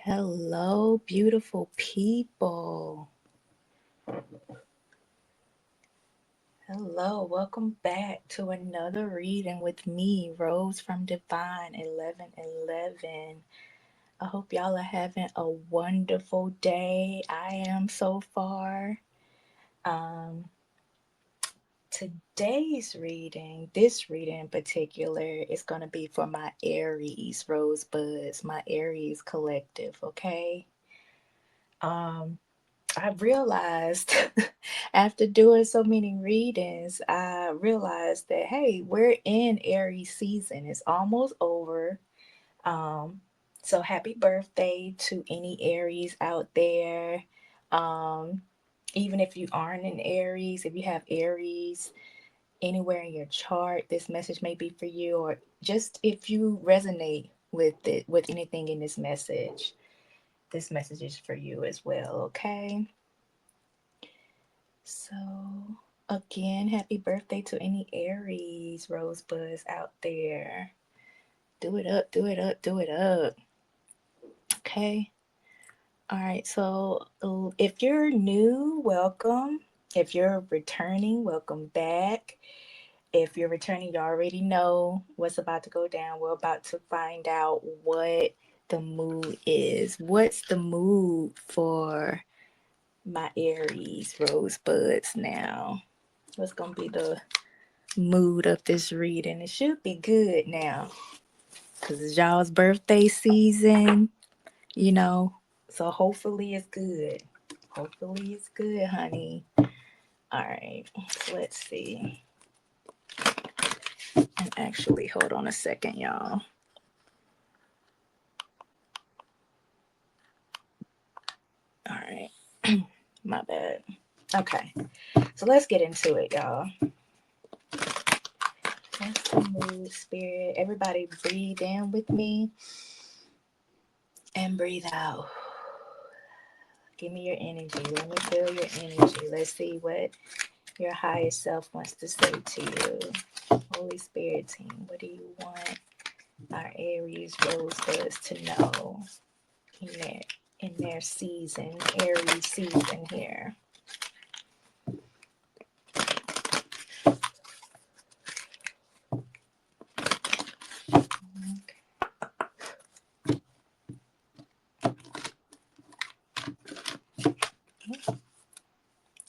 Hello, beautiful people. Hello, welcome back to another reading with me, Rose from Divine 1111. I hope y'all are having a wonderful day. I am so far. Um, Today's reading, this reading in particular, is going to be for my Aries rosebuds, my Aries collective, okay? Um, I realized after doing so many readings, I realized that hey, we're in Aries season. It's almost over. Um, so happy birthday to any Aries out there. Um, Even if you aren't an Aries, if you have Aries anywhere in your chart, this message may be for you, or just if you resonate with it, with anything in this message is for you as well, okay? So, again, happy birthday to any Aries rosebuds out there. Do it up, do it up, do it up. Okay. All right. So, if you're new, welcome. If you're returning, welcome back. If you're returning, you already know what's about to go down. We're about to find out what the mood is. What's the mood for my Aries rosebuds now? What's going to be the mood of this reading? It should be good now because it's y'all's birthday season, you know. So hopefully it's good. Hopefully it's good, honey. All right, so let's see. And actually, hold on a second, y'all. All right, my bad. Okay, so let's get into it, y'all. That's the mood, spirit. Everybody breathe in with me and breathe out. Give me your energy. Let me feel your energy. Let's see what your higher self wants to say to you. Holy Spirit team, what do you want our Aries rosebuds to know in their season, Aries season here?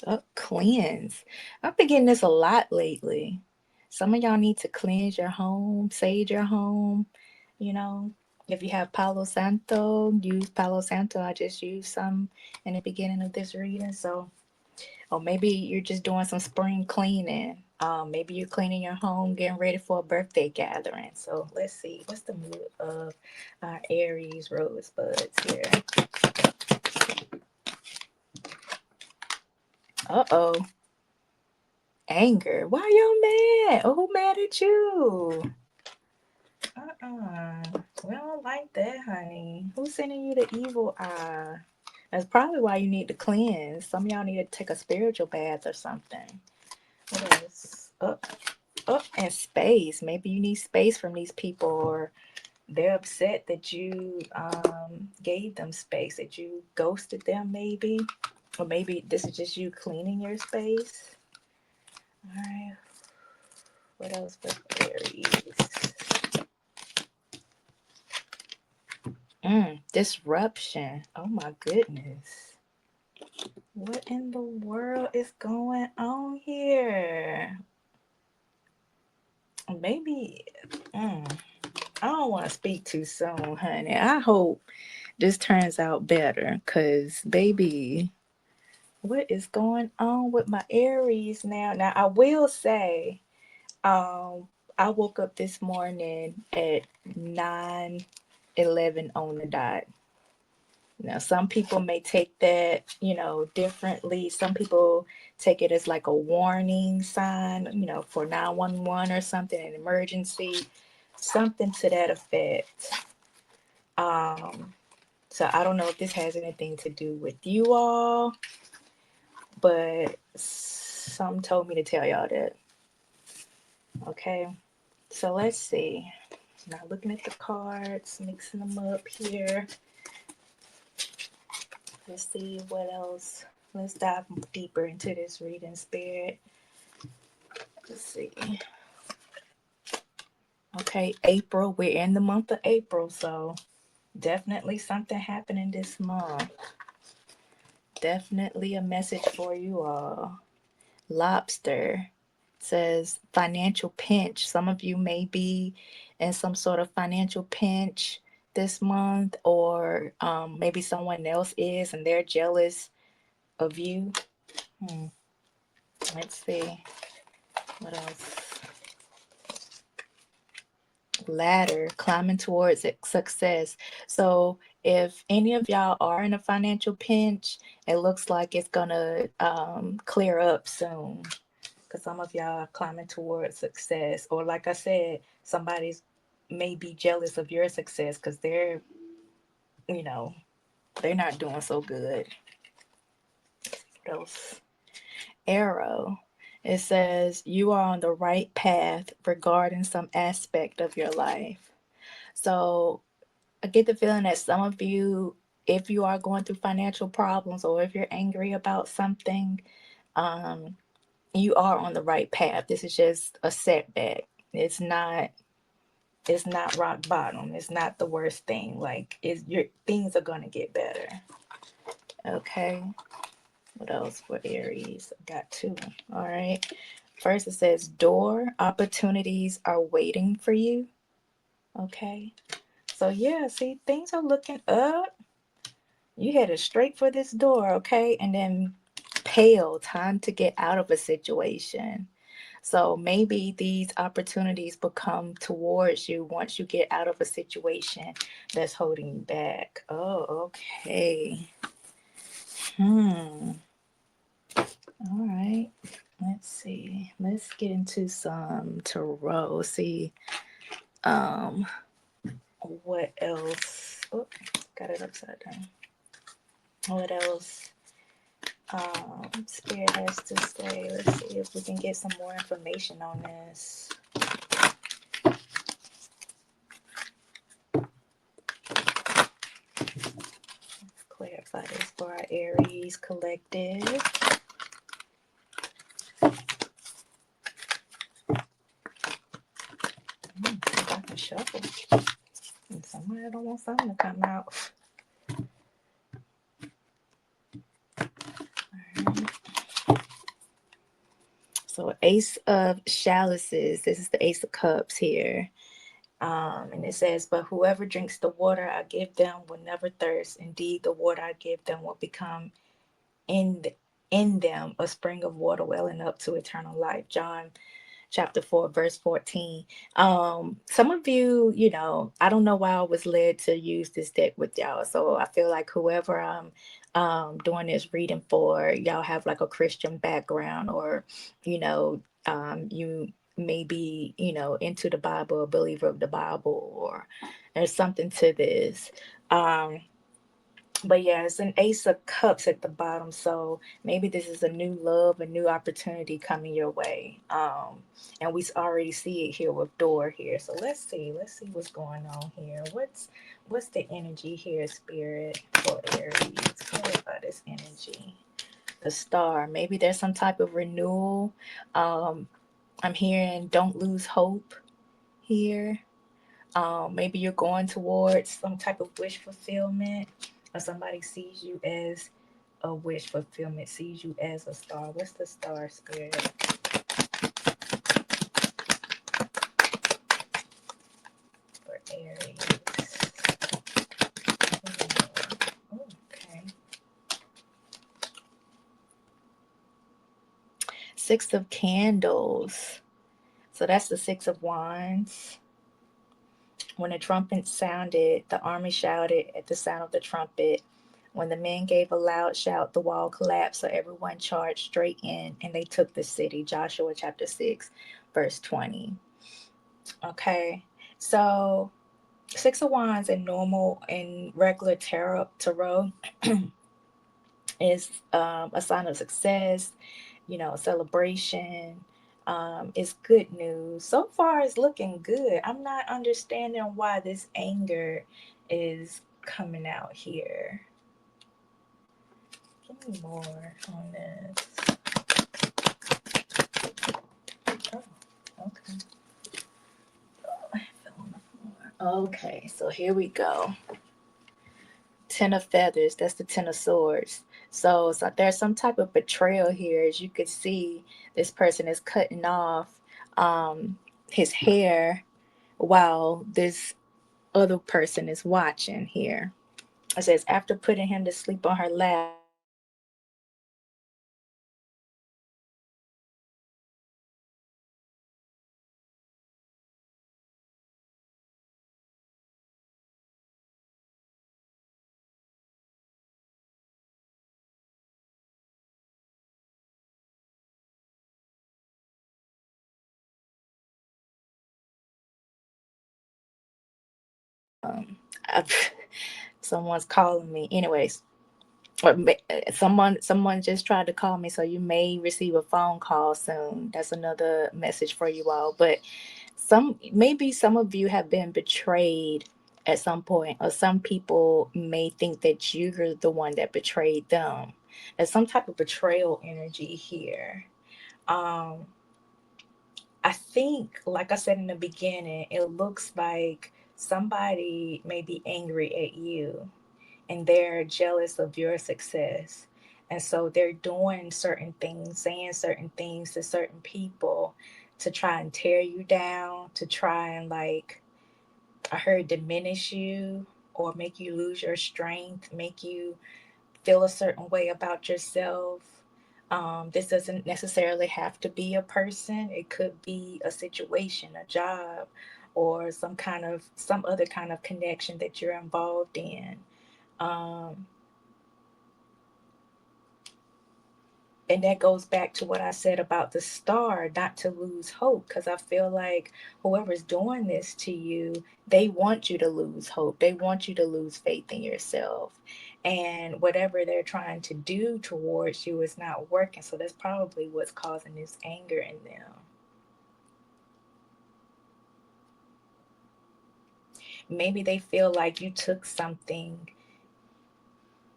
Oh, cleanse. I've been getting this a lot lately. Some of y'all need to cleanse your home, sage your home. You know, if you have Palo Santo, use Palo Santo. I just used some in the beginning of this reading. So, or maybe you're just doing some spring cleaning. Maybe you're cleaning your home, getting ready for a birthday gathering. So let's see, what's the mood of our Aries rosebuds here? Uh oh, anger. Why y'all mad? Oh, who mad at you? We don't like that, honey. Who's sending you the evil eye? That's probably why you need to cleanse. Some of y'all need to take a spiritual bath or something. What else? Up and space. Maybe you need space from these people, or they're upset that you gave them space, that you ghosted them, maybe. Or maybe this is just you cleaning your space. All right. What else for Aries? Disruption. Oh my goodness. What in the world is going on here? Maybe I don't want to speak too soon, honey. I hope this turns out better because, baby, what is going on with my Aries now? Now, I will say, I woke up this morning at 9:11 on the dot. Now, some people may take that, differently. Some people take it as like a warning sign, for 911 or something, an emergency, something to that effect. Um, so I don't know if this has anything to do with you all, but some told me to tell y'all that. Okay, so let's see. Now looking at the cards, mixing them up here. Let's see what else. Let's dive deeper into this reading, spirit. Let's see. Okay, April. We're in the month of April, so definitely something happening this month. Definitely a message for you all. Lobster says financial pinch. Some of you may be in some sort of financial pinch this month, or maybe someone else is and they're jealous of you. Hmm. Let's see. What else? Ladder, climbing towards success. So if any of y'all are in a financial pinch, it looks like it's gonna clear up soon, because some of y'all are climbing towards success, or like I said, somebody's may be jealous of your success because you know they're not doing so good. What else? Arrow. It says you are on the right path regarding some aspect of your life. So I get the feeling that some of you, if you are going through financial problems or if you're angry about something, um, you are on the right path. This is just a setback. It's not it's not rock bottom. It's not the worst thing. Like it's your things are gonna get better. Okay. What else for Aries? I got two. All right. First it says door opportunities are waiting for you. Okay. So yeah, see things are looking up. You headed straight for this door, okay? And then pale, time to get out of a situation. So maybe these opportunities will come towards you once you get out of a situation that's holding you back. Oh, okay. Hmm. All right. Let's see. Let's get into some tarot. See um what else. Oh, got it upside down. What else Spirit has to say? Let's see if we can get some more information on this. Clarify this for our Aries collective. I can shuffle. And somebody don't want something to come out. Alright. So Ace of Chalices. This is the Ace of Cups here. And it says, but whoever drinks the water I give them will never thirst. Indeed, the water I give them will become in in them a spring of water welling up to eternal life. John chapter 4 verse 14. Some of you, I don't know why I was led to use this deck with y'all, so I feel like whoever I'm doing this reading for, y'all have like a Christian background, or you may be into the Bible, a believer of the Bible, or there's something to this. But yeah, it's an Ace of Cups at the bottom. So maybe this is a new love, a new opportunity coming your way. And we already see it here with Door here. So let's see. Let's see what's going on here. What's the energy here, Spirit, for Aries? Clarify this energy. The Star. Maybe there's some type of renewal. I'm hearing don't lose hope here. Maybe you're going towards some type of wish fulfillment, or somebody sees you as a wish fulfillment, sees you as a star. What's the Star, Spirit, for Aries? Ooh, okay. Six of Candles. So that's the Six of Wands. When the trumpet sounded, the army shouted at the sound of the trumpet. When the men gave a loud shout, the wall collapsed, so everyone charged straight in, and they took the city. Joshua chapter 6, verse 20. Okay, so Six of Wands in normal and regular tarot is a sign of success, celebration. It's good news. So far, it's looking good. I'm not understanding why this anger is coming out here. Give me more on this. Oh, okay. I fell on the floor. Okay, so here we go. Ten of feathers. That's the ten of swords. So there's some type of betrayal here. As you could see, this person is cutting off his hair while this other person is watching here. It says, after putting him to sleep on her lap, she stripped him of his clothes and left him naked. I, someone's calling me. Anyways, or someone just tried to call me, so you may receive a phone call soon. That's another message for you all. But maybe some of you have been betrayed at some point, or some people may think that you're the one that betrayed them. There's some type of betrayal energy here. um I think, like I said in the beginning, it looks like somebody may be angry at you and they're jealous of your success. And so they're doing certain things, saying certain things to certain people to try and tear you down, to try and, like, I heard, diminish you or make you lose your strength, make you feel a certain way about yourself. This doesn't necessarily have to be a person. It could be a situation, a job, or some other kind of connection that you're involved in. Um, and that goes back to what I said about the star, not to lose hope, because I feel like whoever's doing this to you, they want you to lose hope. They want you to lose faith in yourself. And whatever they're trying to do towards you is not working. So that's probably what's causing this anger in them. Maybe they feel like you took something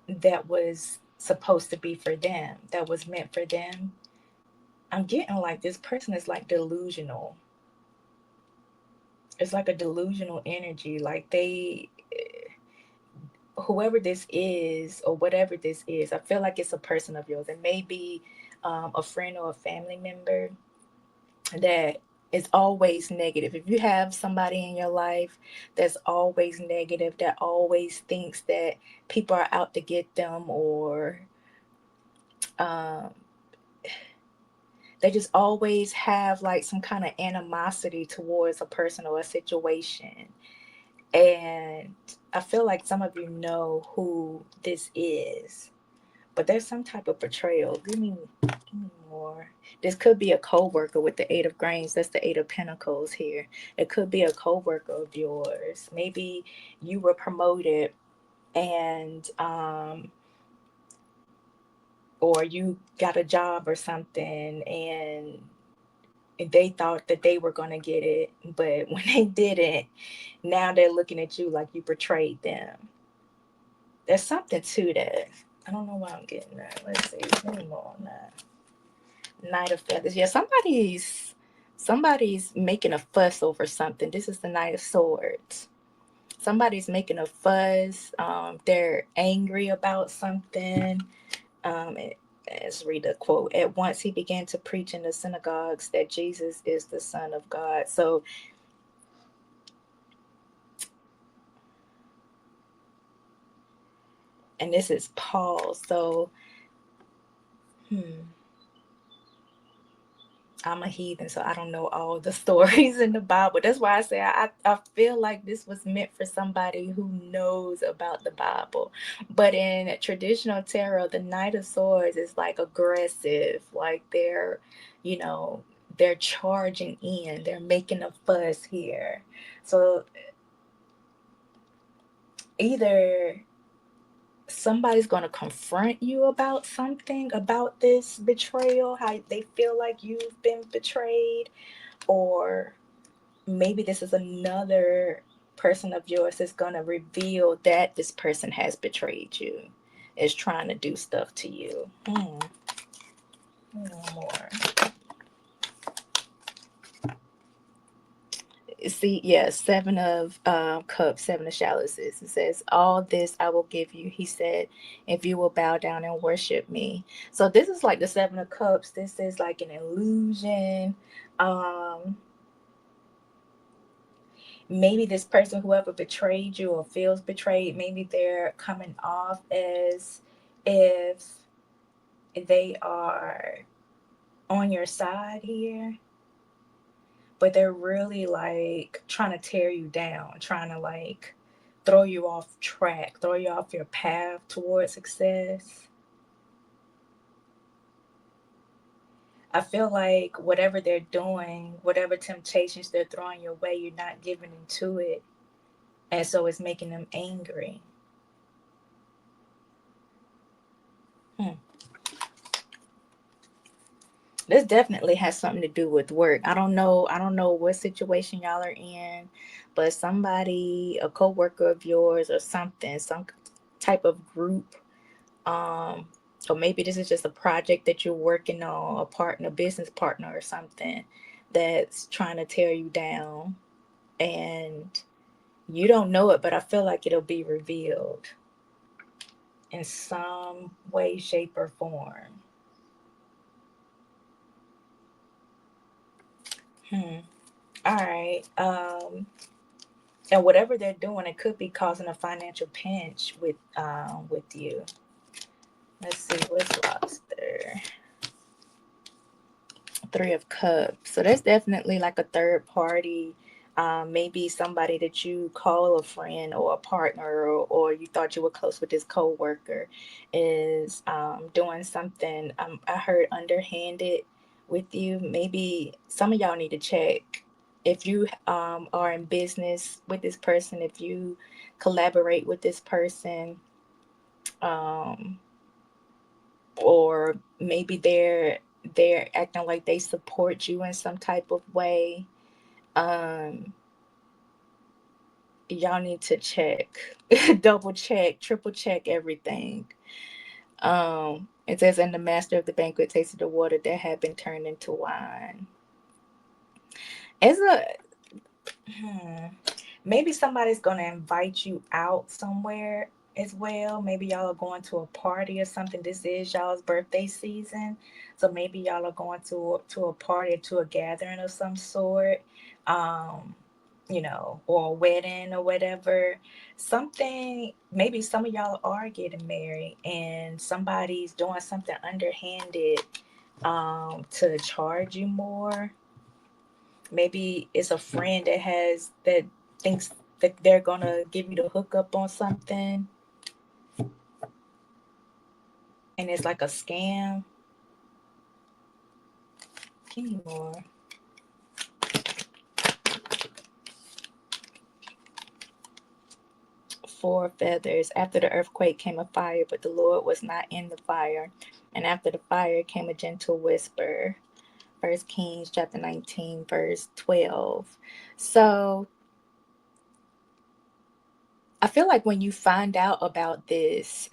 that was supposed to be for them, that was meant for them. I'm getting like this person is like delusional. It's like a delusional energy. Like whoever this is or whatever this is, I feel like it's a person of yours. It may be a friend or a family member that is always negative. If you have somebody in your life that's always negative, that always thinks that people are out to get them, or um, they just always have like some kind of animosity towards a person or a situation. And I feel like some of you know who this is, but there's some type of betrayal. Give me more. This could be a co-worker with the Eight of Grains. That's the Eight of Pentacles here. It could be a co-worker of yours. Maybe you were promoted, and or you got a job or something, and they thought that they were going to get it, but when they didn't, now they're looking at you like you betrayed them. There's something to that. I don't know why I'm getting that. Let's see. Give me more on that. Knight of Feathers. Yeah, somebody's making a fuss over something. This is the Knight of Swords. Somebody's making a fuss. They're angry about something. Um, it, let's read the quote. At once he began to preach in the synagogues that Jesus is the Son of God. So, and this is Paul. So, hmm. I'm a heathen, so I don't know all the stories in the Bible. That's why I say I feel like this was meant for somebody who knows about the Bible. But in traditional tarot, the Knight of Swords is like aggressive, like you know, they're charging in, they're making a fuss here. So either somebody's going to confront you about something, about this betrayal, how they feel like you've been betrayed, or maybe this is another person of yours that's going to reveal that this person has betrayed you. is trying to do stuff to you. No more. See, yes, seven of cups, seven of chalices. It says, all this I will give you, he said, if you will bow down and worship me. So this is like the seven of cups. This is like an illusion. um Maybe this person, whoever betrayed you or feels betrayed, maybe they're coming off as if they are on your side here, but they're really like trying to tear you down, trying to like throw you off track, throw you off your path towards success. I feel like whatever they're doing, whatever temptations they're throwing your way, you're not giving into it. And so it's making them angry. Hmm. This definitely has something to do with work. I don't know what situation y'all are in, but somebody, a coworker of yours or something, some type of group, um or maybe this is just a project that you're working on, a partner, business partner or something, that's trying to tear you down, and you don't know it, but I feel like it'll be revealed in some way, shape, or form. Hmm. All right. And whatever they're doing, it could be causing a financial pinch with you. Let's see what's lobster. Three of Cups. So that's definitely like a third party. Maybe somebody that you call a friend or a partner, or you thought you were close with this coworker is doing something. I heard underhanded with you. Maybe some of y'all need to check if you are in business with this person, if you collaborate with this person, um, or maybe they're acting like they support you in some type of way. um y'all need to check, double check, triple check everything. It says, and the master of the banquet tasted the water that had been turned into wine. It's a hmm, maybe somebody's gonna invite you out somewhere as well. Maybe y'all are going to a party or something. This is y'all's birthday season, so maybe y'all are going to a party or to a gathering of some sort. Um, or a wedding or whatever. Something. Maybe some of y'all are getting married, and somebody's doing something underhanded to charge you more. Maybe it's a friend that thinks that they're gonna give you the hookup on something, and it's like a scam. Give me more. Four feathers. After the earthquake came a fire, but the Lord was not in the fire. And after the fire came a gentle whisper. First Kings chapter 19, verse 12. So I feel like when you find out about this,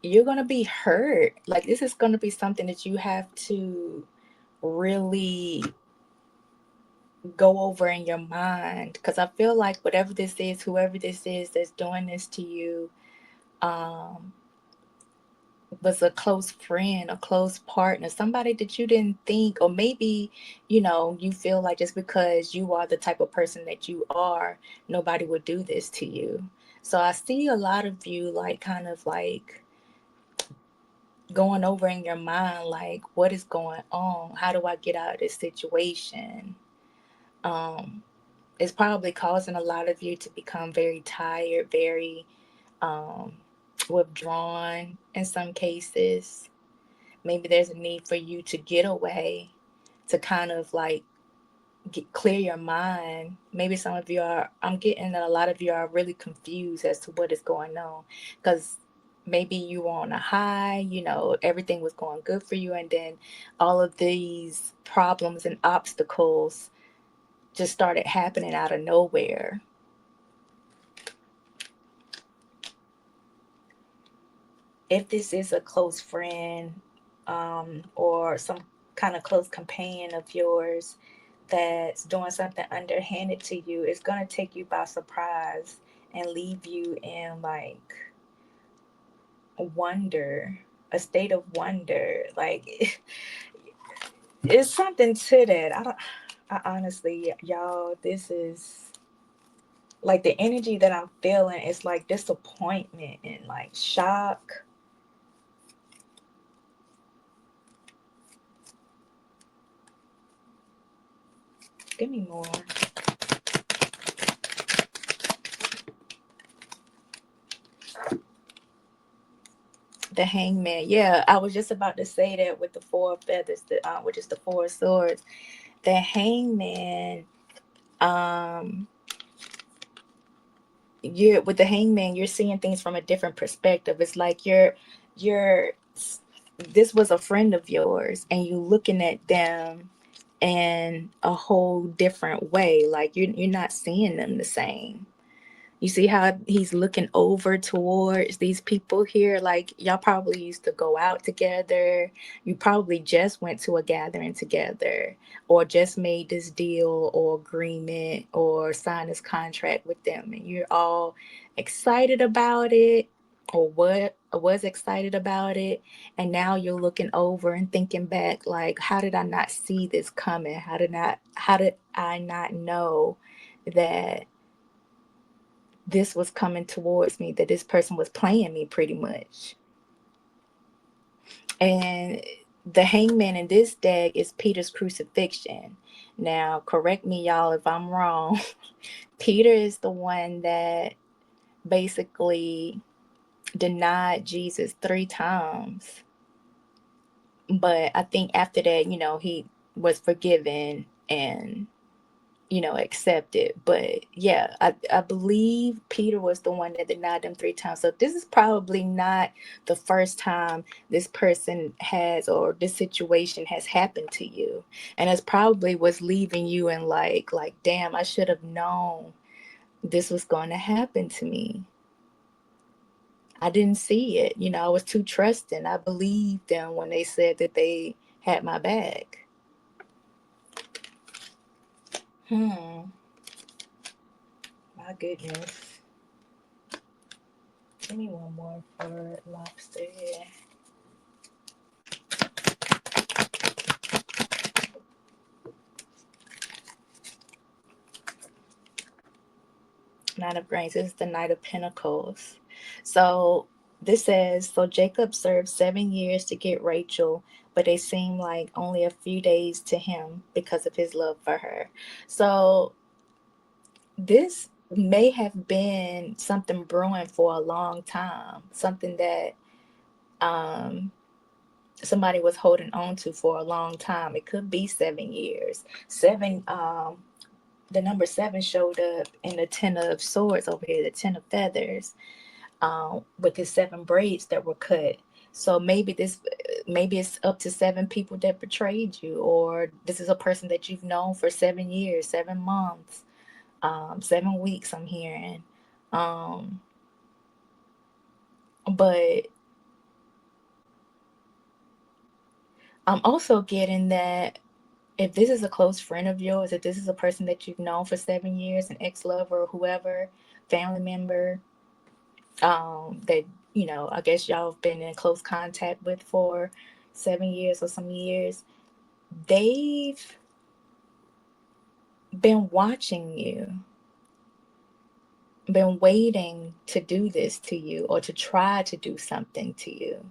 you're gonna be hurt. Like this is gonna be something that you have to really go over in your mind, because I feel like whatever this is, whoever this is that's doing this to you, um, was a close friend, a close partner, somebody that you didn't think, or maybe, you feel like just because you are the type of person that you are, nobody would do this to you. So I see a lot of you like kind of like going over in your mind, like, what is going on? How do I get out of this situation? Um, it's probably causing a lot of you to become very tired, very um, withdrawn in some cases. Maybe there's a need for you to get away, to kind of like clear your mind. Maybe some of you are, I'm getting that a lot of you are really confused as to what is going on, because maybe you were on a high, everything was going good for you, and then all of these problems and obstacles just started happening out of nowhere. if this is a close friend, or some kind of close companion of yours that's doing something underhanded to you, it's going to take you by surprise and leave you in like wonder, a state of wonder. Like it's something to that. I honestly, y'all, this is like the energy that I'm feeling is like disappointment and like shock. Give me more. The hangman. Yeah, I was just about to say that with the four feathers, which is the four swords. The hangman, um, you're with the hangman, you're seeing things from a different perspective. It's like you're this was a friend of yours and you looking at them in a whole different way. Like you're not seeing them the same. You see how he's looking over towards these people here? Like, y'all probably used to go out together. You probably just went to a gathering together, or just made this deal or agreement or signed this contract with them. And you're all excited about it, or what was excited about it. And now you're looking over and thinking back, like, how did I not see this coming? How did I not know that this was coming towards me, that this person was playing me pretty much? And the hangman in this deck is Peter's crucifixion. Now, correct me, y'all, if I'm wrong. Peter is the one that basically denied Jesus 3 times. But I think after that, he was forgiven and accepted. But yeah, I believe Peter was the one that denied them 3 times. So this is probably not the first time this person has, or this situation has happened to you. And it's probably what's leaving you in like, damn, I should have known this was going to happen to me. I didn't see it. I was too trusting. I believed them when they said that they had my back. Hmm. My goodness. Give me one more for lobster here. Nine of Reigns. This is the Knight of Pentacles. So this says, so Jacob served 7 years to get Rachel, but they seem like only a few days to him because of his love for her. So this may have been something brewing for a long time, something that um, somebody was holding on to for a long time. It could be 7 years. The number seven showed up in the Ten of Swords over here, the Ten of Feathers, with the seven braids that were cut. So maybe it's up to 7 people that betrayed you, or this is a person that you've known for 7 years, 7 months, 7 weeks. I'm hearing, um, but I'm also getting that if this is a close friend of yours, if this is a person that you've known for 7 years, an ex-lover or whoever, family member, that I guess y'all have been in close contact with for 7 years or some years, they've been watching you, been waiting to do this to you or to try to do something to you.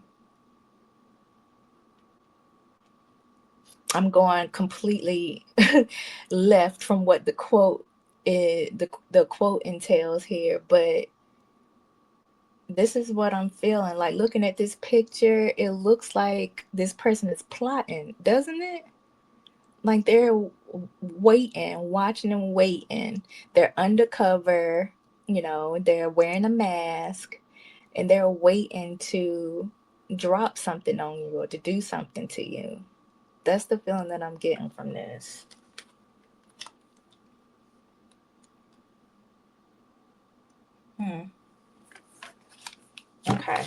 I'm going completely left from what the quote entails here, but this is what I'm feeling. Like, looking at this picture, it looks like this person is plotting, doesn't it? Like they're waiting, watching and waiting. They're undercover, they're wearing a mask, and they're waiting to drop something on you or to do something to you. That's the feeling that I'm getting from this. Hmm. Okay.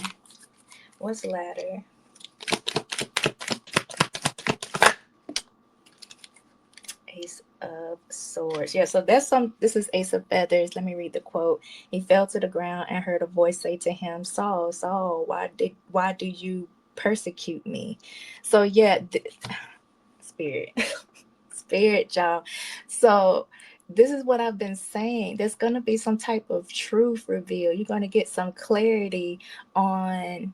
What's ladder? Ace of Swords. Yeah, so that's some. This is Ace of Feathers. Let me read the quote. He fell to the ground and heard a voice say to him, "Saul, Saul, why do you persecute me?" So yeah, spirit, spirit, y'all. So this is what I've been saying. There's gonna be some type of truth reveal. You're gonna get some clarity on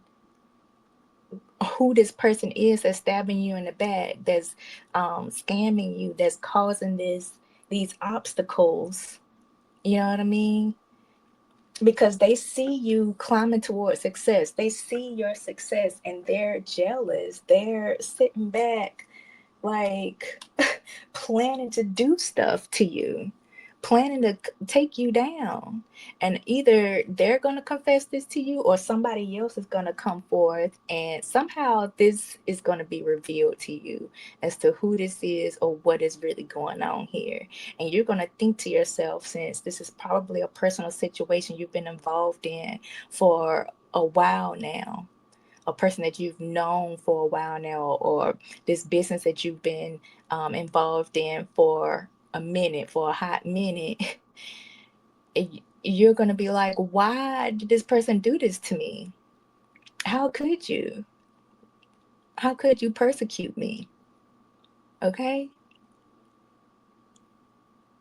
who this person is that's stabbing you in the back, that's scamming you, that's causing these obstacles. You know what I mean? Because they see you climbing towards success. They see your success and they're jealous. They're sitting back like planning to do stuff to you, planning to take you down. And either they're going to confess this to you or somebody else is going to come forth and somehow this is going to be revealed to you as to who this is or what is really going on here. And you're going to think to yourself, since this is probably a personal situation you've been involved in for a while now, a person that you've known for a while now, or this business that you've been involved in for a minute, for a hot minute, you're going to be like, why did this person do this to me? How could you? How could you persecute me? Okay.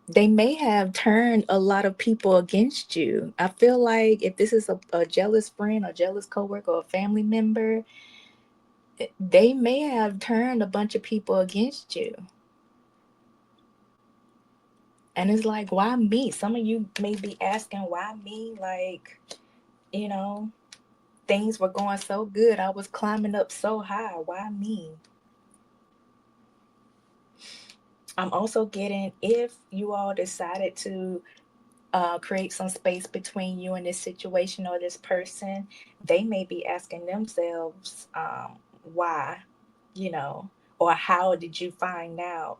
They may have turned a lot of people against you. I feel like if this is a jealous friend, a jealous coworker, or a family member, they may have turned a bunch of people against you. And it's like, why me? Some of you may be asking, why me? Like, you know, things were going so good. I was climbing up so high. Why me? I'm also getting, if you all decided to create some space between you and this situation or this person, they may be asking themselves, why, you know, or how did you find out?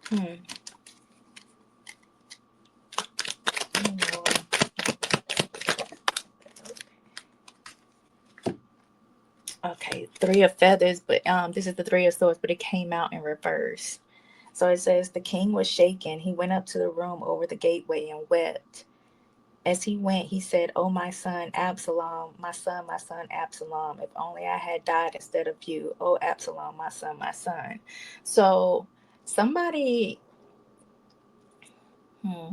Hmm. Okay, three of feathers, but this is the three of swords, but it came out in reverse. So it says the king was shaken. He went up to the room over the gateway and wept. As he went, he said, "Oh, my son Absalom, my son Absalom, if only I had died instead of you. Oh, Absalom, my son, my son." So somebody, hmm,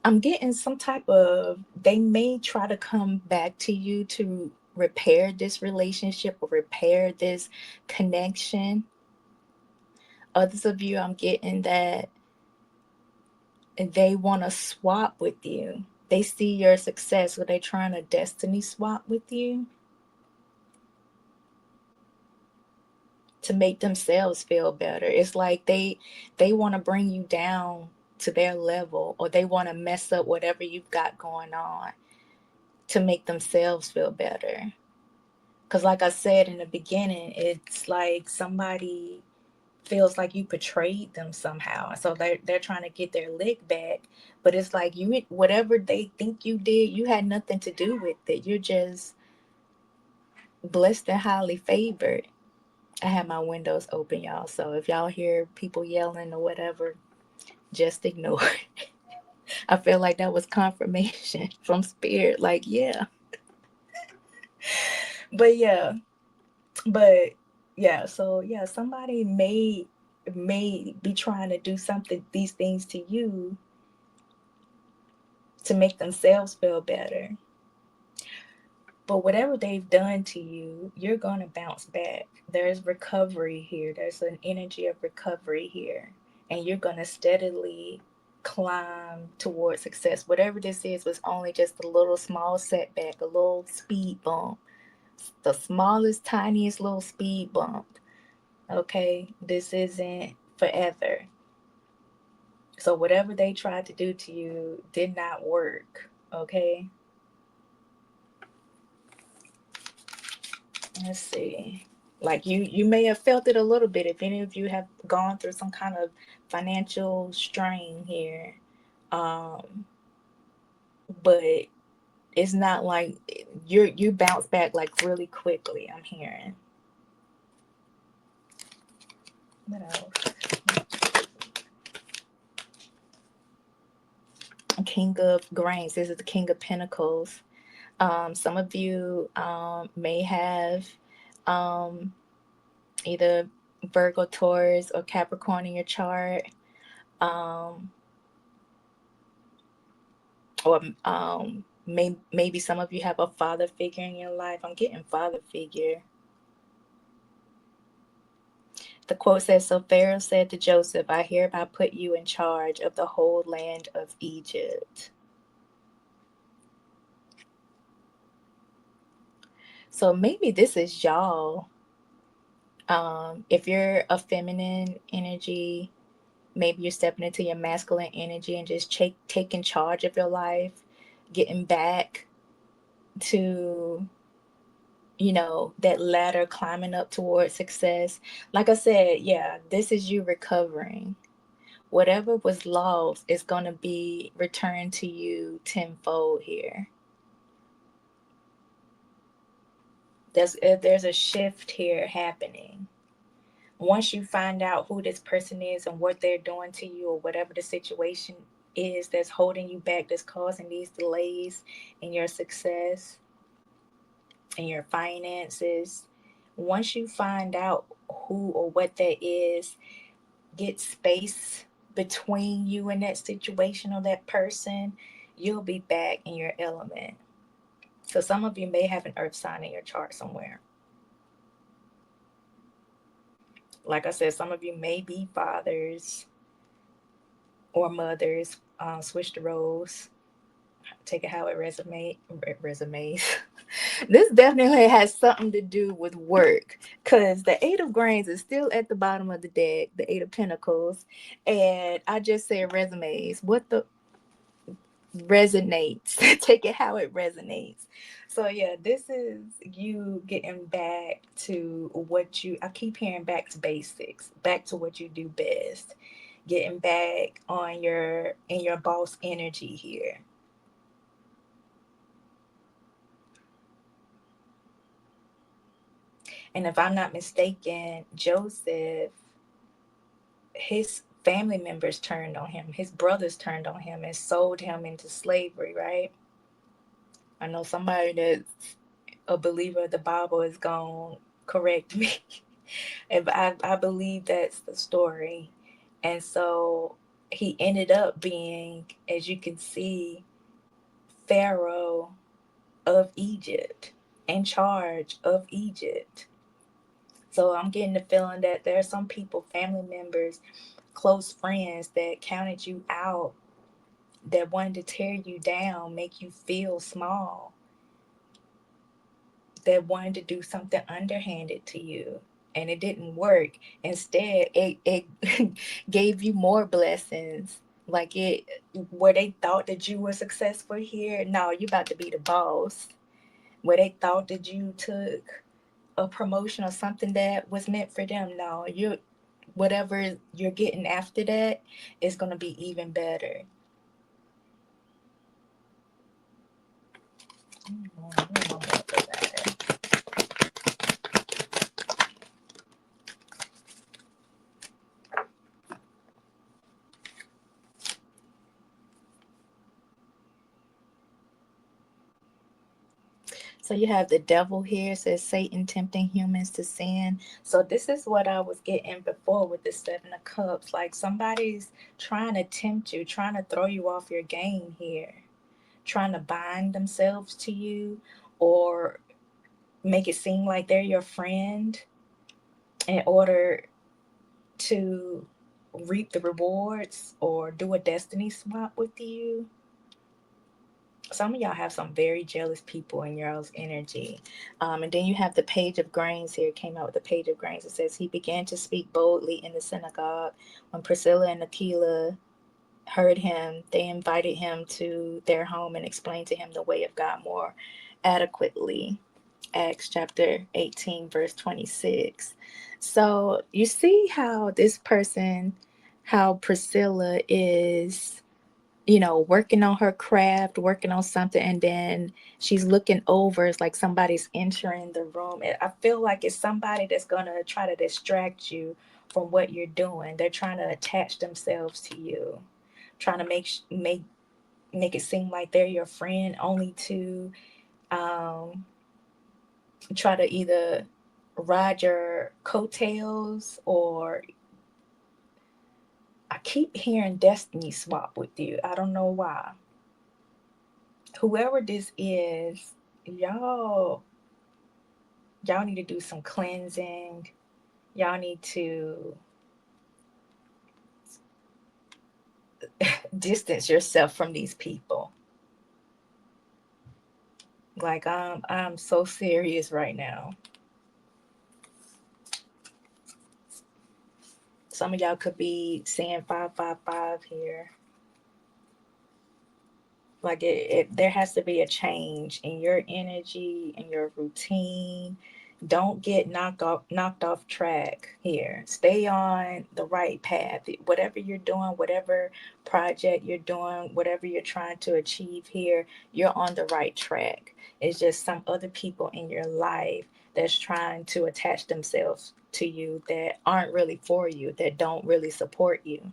I'm getting some type of, they may try to come back to you to repair this relationship or repair this connection. Others of you, I'm getting that they want to swap with you. They see your success, so they trying to destiny swap with you to make themselves feel better. It's like they want to bring you down to their level, or they want to mess up whatever you've got going on to make themselves feel better. Because like I said in the beginning, it's like somebody feels like you betrayed them somehow. So they're trying to get their lick back. But it's like, you, whatever they think you did, you had nothing to do with it. You're just blessed and highly favored. I have my windows open, y'all. So if y'all hear people yelling or whatever, just ignore it. I feel like that was confirmation from spirit. Like, yeah. But yeah. But yeah, so yeah, somebody may be trying to do something, these things to you to make themselves feel better. But whatever they've done to you, you're going to bounce back. There's recovery here. There's an energy of recovery here. And you're going to steadily climb towards success. Whatever this is was only just a little small setback, a little speed bump, the smallest, tiniest little speed bump. Okay? This isn't forever. So whatever they tried to do to you did not work. Okay? Let's see. Like you may have felt it a little bit if any of you have gone through some kind of financial strain here. Um but it's not like you bounce back like really quickly. I'm hearing. What else? King of Grains. This is the King of Pentacles. Some of you may have um, either Virgo, Taurus, or Capricorn in your chart. Um, or maybe some of you have a father figure in your life. I'm getting father figure. The quote says, "So Pharaoh said to Joseph, I hereby put you in charge of the whole land of Egypt." So maybe this is y'all. If you're a feminine energy, maybe you're stepping into your masculine energy and just taking charge of your life, getting back to, that ladder, climbing up towards success. Like I said, yeah, this is you recovering. Whatever was lost is going to be returned to you tenfold here. There's a shift here happening. Once you find out who this person is and what they're doing to you, or whatever the situation is that's holding you back, that's causing these delays in your success and your finances, once you find out who or what that is, get space between you and that situation or that person, you'll be back in your element. So some of you may have an earth sign in your chart somewhere. Like I said, some of you may be fathers or mothers. Switch the roles. Take it how it resumes. This definitely has something to do with work, because the Eight of Grains is still at the bottom of the deck, the Eight of Pentacles, and I just said resumes. What the resonates? Take it how it resonates. So yeah, this is you getting back to what you, I keep hearing back to basics, back to what you do best, getting back on your in your boss energy here. And if I'm not mistaken, Joseph, his family members turned on him, his brothers turned on him and sold him into slavery, right? I know somebody that's a believer of the Bible is going to correct me. And I believe that's the story. And so he ended up being, as you can see, Pharaoh of Egypt, in charge of Egypt. So I'm getting the feeling that there are some people, family members, close friends that counted you out, that wanted to tear you down, make you feel small, that wanted to do something underhanded to you. And it didn't work. Instead, it gave you more blessings. Like it, where they thought that you were successful here, no, you about to be the boss. Where they thought that you took a promotion or something that was meant for them, no, you, whatever you're getting after that is going to be even better. So you have the devil here, says Satan tempting humans to sin. So this is what I was getting before with the Seven of Cups. Like somebody's trying to tempt you, trying to throw you off your game here, trying to bind themselves to you, or make it seem like they're your friend in order to reap the rewards or do a destiny swap with you. Some of y'all have some very jealous people in y'all's energy. And then you have the Page of Grains here. It came out with the Page of Grains. It says, he began to speak boldly in the synagogue. When Priscilla and Aquila heard him, they invited him to their home and explained to him the way of God more adequately. Acts chapter 18, verse 26. So you see how this person, how Priscilla is, working on her craft, working on something, and then she's looking over. It's like somebody's entering the room. And I feel like it's somebody that's gonna try to distract you from what you're doing. They're trying to attach themselves to you, trying to make it seem like they're your friend, only to um, try to either ride your coattails, or I keep hearing destiny swap with you. I don't know why. Whoever this is, y'all y'all need to do some cleansing. Y'all need to distance yourself from these people. Like I'm so serious right now. Some of y'all could be saying 555 here. Like there has to be a change in your energy, in your routine. Don't get knocked off track here. Stay on the right path. Whatever you're doing, whatever project you're doing, whatever you're trying to achieve here, you're on the right track. It's just some other people in your life that's trying to attach themselves to you that aren't really for you, that don't really support you.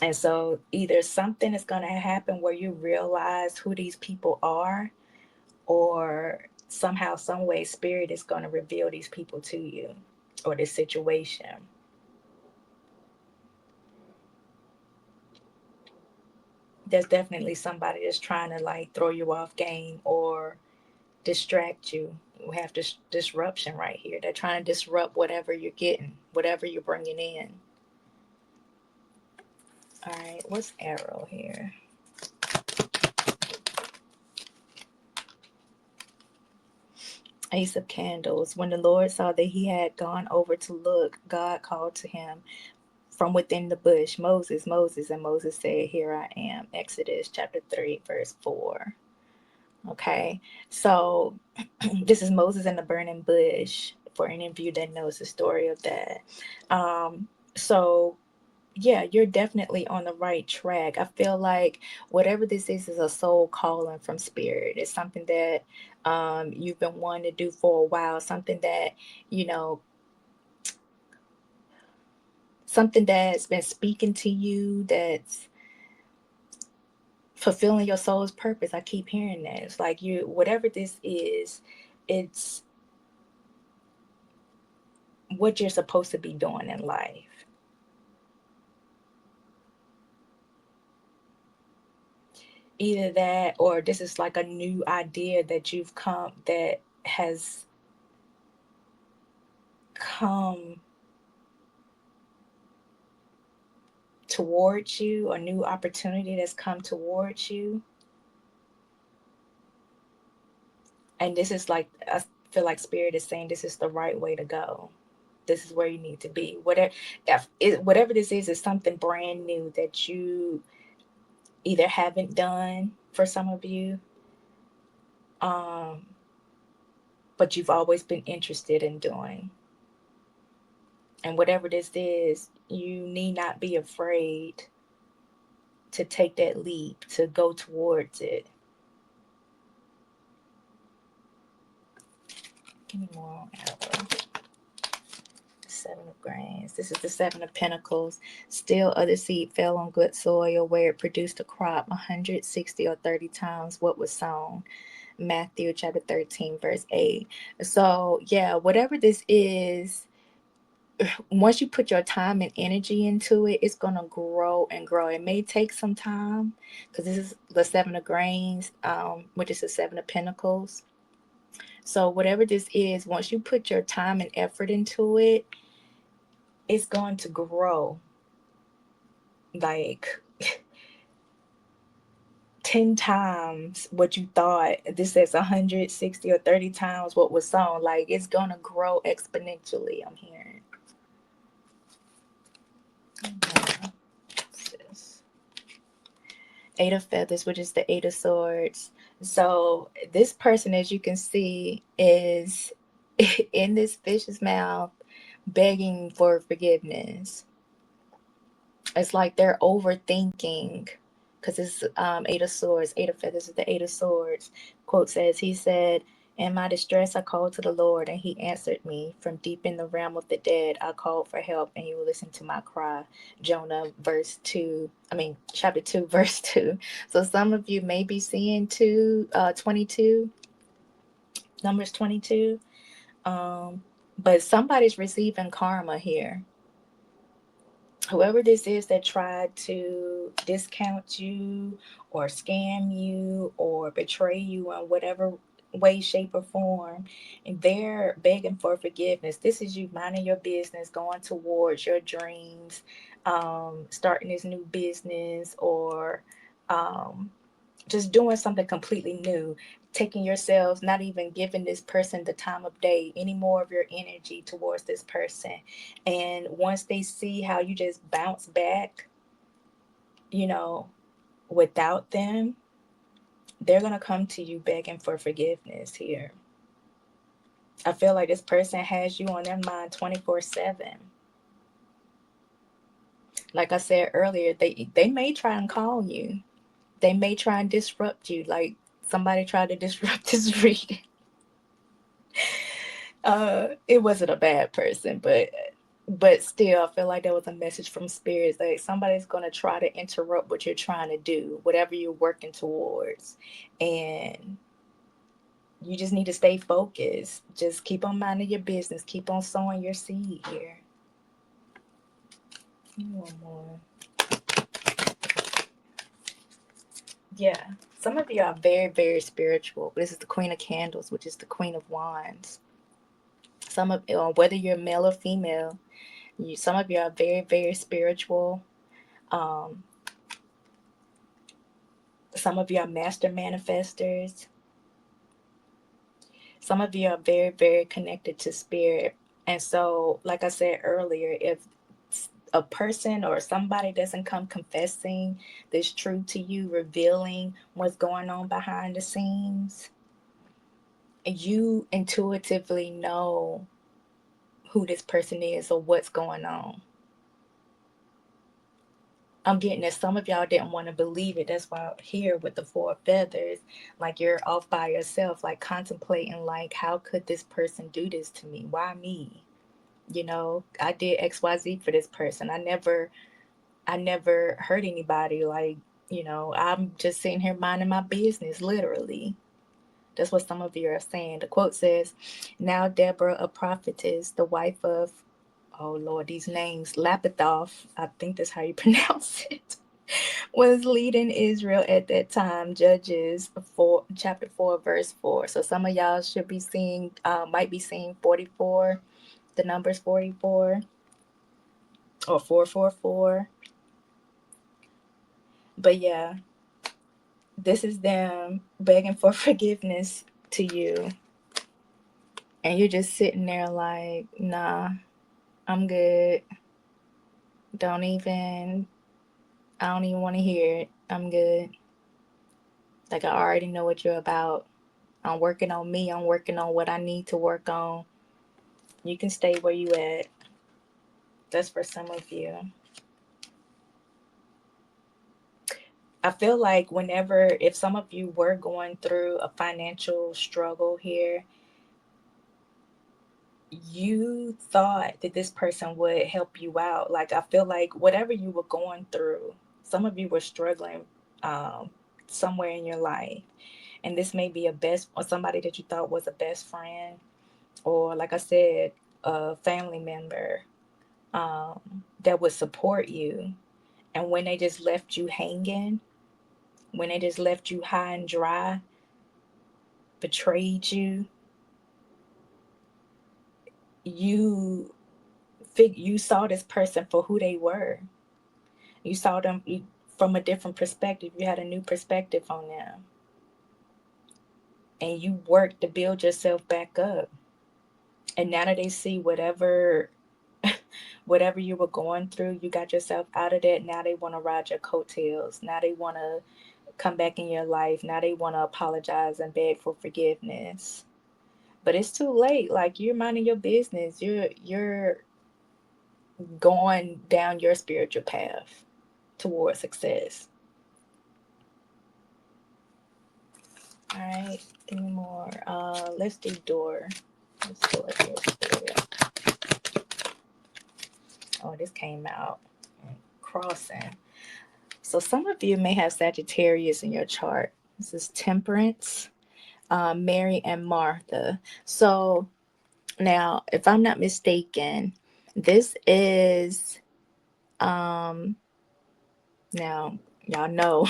And so either something is going to happen where you realize who these people are, or somehow, some way, spirit is going to reveal these people to you, or this situation. There's definitely somebody that's trying to like throw you off game or distract you. We have this disruption right here. They're trying to disrupt whatever you're getting, whatever you're bringing in. All right, what's arrow here? Ace of Candles. When the Lord saw that he had gone over to look, God called to him from within the bush, Moses, Moses. And Moses said, Here I am. Exodus chapter 3, verse 4. Okay, so this is Moses in the burning bush, for any of you that knows the story of that. So yeah, you're definitely on the right track. I feel like whatever this is a soul calling from spirit. It's something that you've been wanting to do for a while, something that, you know, something that's been speaking to you, that's fulfilling your soul's purpose. I keep hearing that. It's like you, whatever this is, it's what you're supposed to be doing in life. Either that, or this is like a new idea that you've come, that has come towards you, a new opportunity that's come towards you. And this is like, I feel like spirit is saying this is the right way to go. This is where you need to be. Whatever this is something brand new that you either haven't done, for some of you, um, but you've always been interested in doing. And whatever this is, you need not be afraid to take that leap, to go towards it. Give me more on arrow. Seven of Grains. This is the Seven of Pentacles. Still other seed fell on good soil where it produced a crop 160 or 30 times what was sown. Matthew chapter 13, verse 8. So, yeah, whatever this is, once you put your time and energy into it, it's going to grow and grow. It may take some time because this is the Seven of Grains, which is the Seven of Pentacles. So, whatever this is, once you put your time and effort into it, it's going to grow like 10 times what you thought. This says 160 or 30 times what was sown. Like, it's going to grow exponentially, I'm hearing. Eight of Feathers, which is the Eight of Swords. So this person, as you can see, is in this fish's mouth begging for forgiveness. It's like they're overthinking, because it's Eight of Swords. Eight of Feathers is the Eight of Swords. Quote says, he said, "In my distress I called to the Lord, and he answered me. From deep in the realm of the dead I called for help, and he will listen to my cry." Jonah verse 2, I mean chapter 2 verse 2. So some of you may be seeing 22, numbers 22. But somebody's receiving karma here. Whoever this is that tried to discount you or scam you or betray you in whatever way, shape, or form, and they're begging for forgiveness. This is you minding your business, going towards your dreams, starting this new business, or um, just doing something completely new, taking yourselves, not even giving this person the time of day, any more of your energy towards this person. And once they see how you just bounce back, you know, without them, they're going to come to you begging for forgiveness here. I feel like this person has you on their mind 24/7. Like I said earlier, they may try and call you. They may try and disrupt you, like somebody tried to disrupt this reading. It wasn't a bad person, but still, I feel like there was a message from spirits, like somebody's gonna try to interrupt what you're trying to do, whatever you're working towards, and you just need to stay focused. Just keep on minding your business. Keep on sowing your seed here. One more. Yeah, some of you are very, very spiritual. This is the Queen of Candles, which is the Queen of Wands. Some of whether you're male or female, some of you are very, very spiritual. Um, some of you are master manifestors. Some of you are very, very connected to spirit. And so, like I said earlier, if a person or somebody doesn't come confessing this truth to you, revealing what's going on behind the scenes, you intuitively know who this person is or what's going on. I'm getting that some of y'all didn't want to believe it. That's why I'm here with the Four of Feathers. Like you're off by yourself, like contemplating, like, how could this person do this to me? Why me? You know, I did XYZ for this person. I never hurt anybody. Like, I'm just sitting here minding my business, literally. That's what some of you are saying. The quote says, "Now Deborah, a prophetess, the wife of," oh Lord, these names, Lapithoth, I think that's how you pronounce it, was leading Israel at that time. Judges 4, chapter 4, verse 4. So some of y'all should be seeing, might be seeing 44, the numbers 44 or 444. But yeah, this is them begging for forgiveness to you. And you're just sitting there like, nah, I'm good. Don't even, I don't even want to hear it. I'm good. Like, I already know what you're about. I'm working on me. I'm working on what I need to work on. You can stay where you at. That's for some of you. I feel like if some of you were going through a financial struggle here, you thought that this person would help you out. Like, I feel like whatever you were going through, some of you were struggling um, somewhere in your life. And this may be a best, or somebody that you thought was a best friend, or like I said, a family member that would support you. And when they just left you hanging, when they just left you high and dry, betrayed you, you you saw this person for who they were. You saw them from a different perspective. You had a new perspective on them. And you worked to build yourself back up. And now that they see whatever you were going through, you got yourself out of that. Now they want to ride your coattails. Now they want to come back in your life. Now they want to apologize and beg for forgiveness. But it's too late. Like, you're minding your business. You're going down your spiritual path towards success. All right, give me more. Let's do door. Let's do it. Oh, this came out. Crossing. So some of you may have Sagittarius in your chart. This is Temperance, Mary, and Martha. So now, if I'm not mistaken, this is now y'all know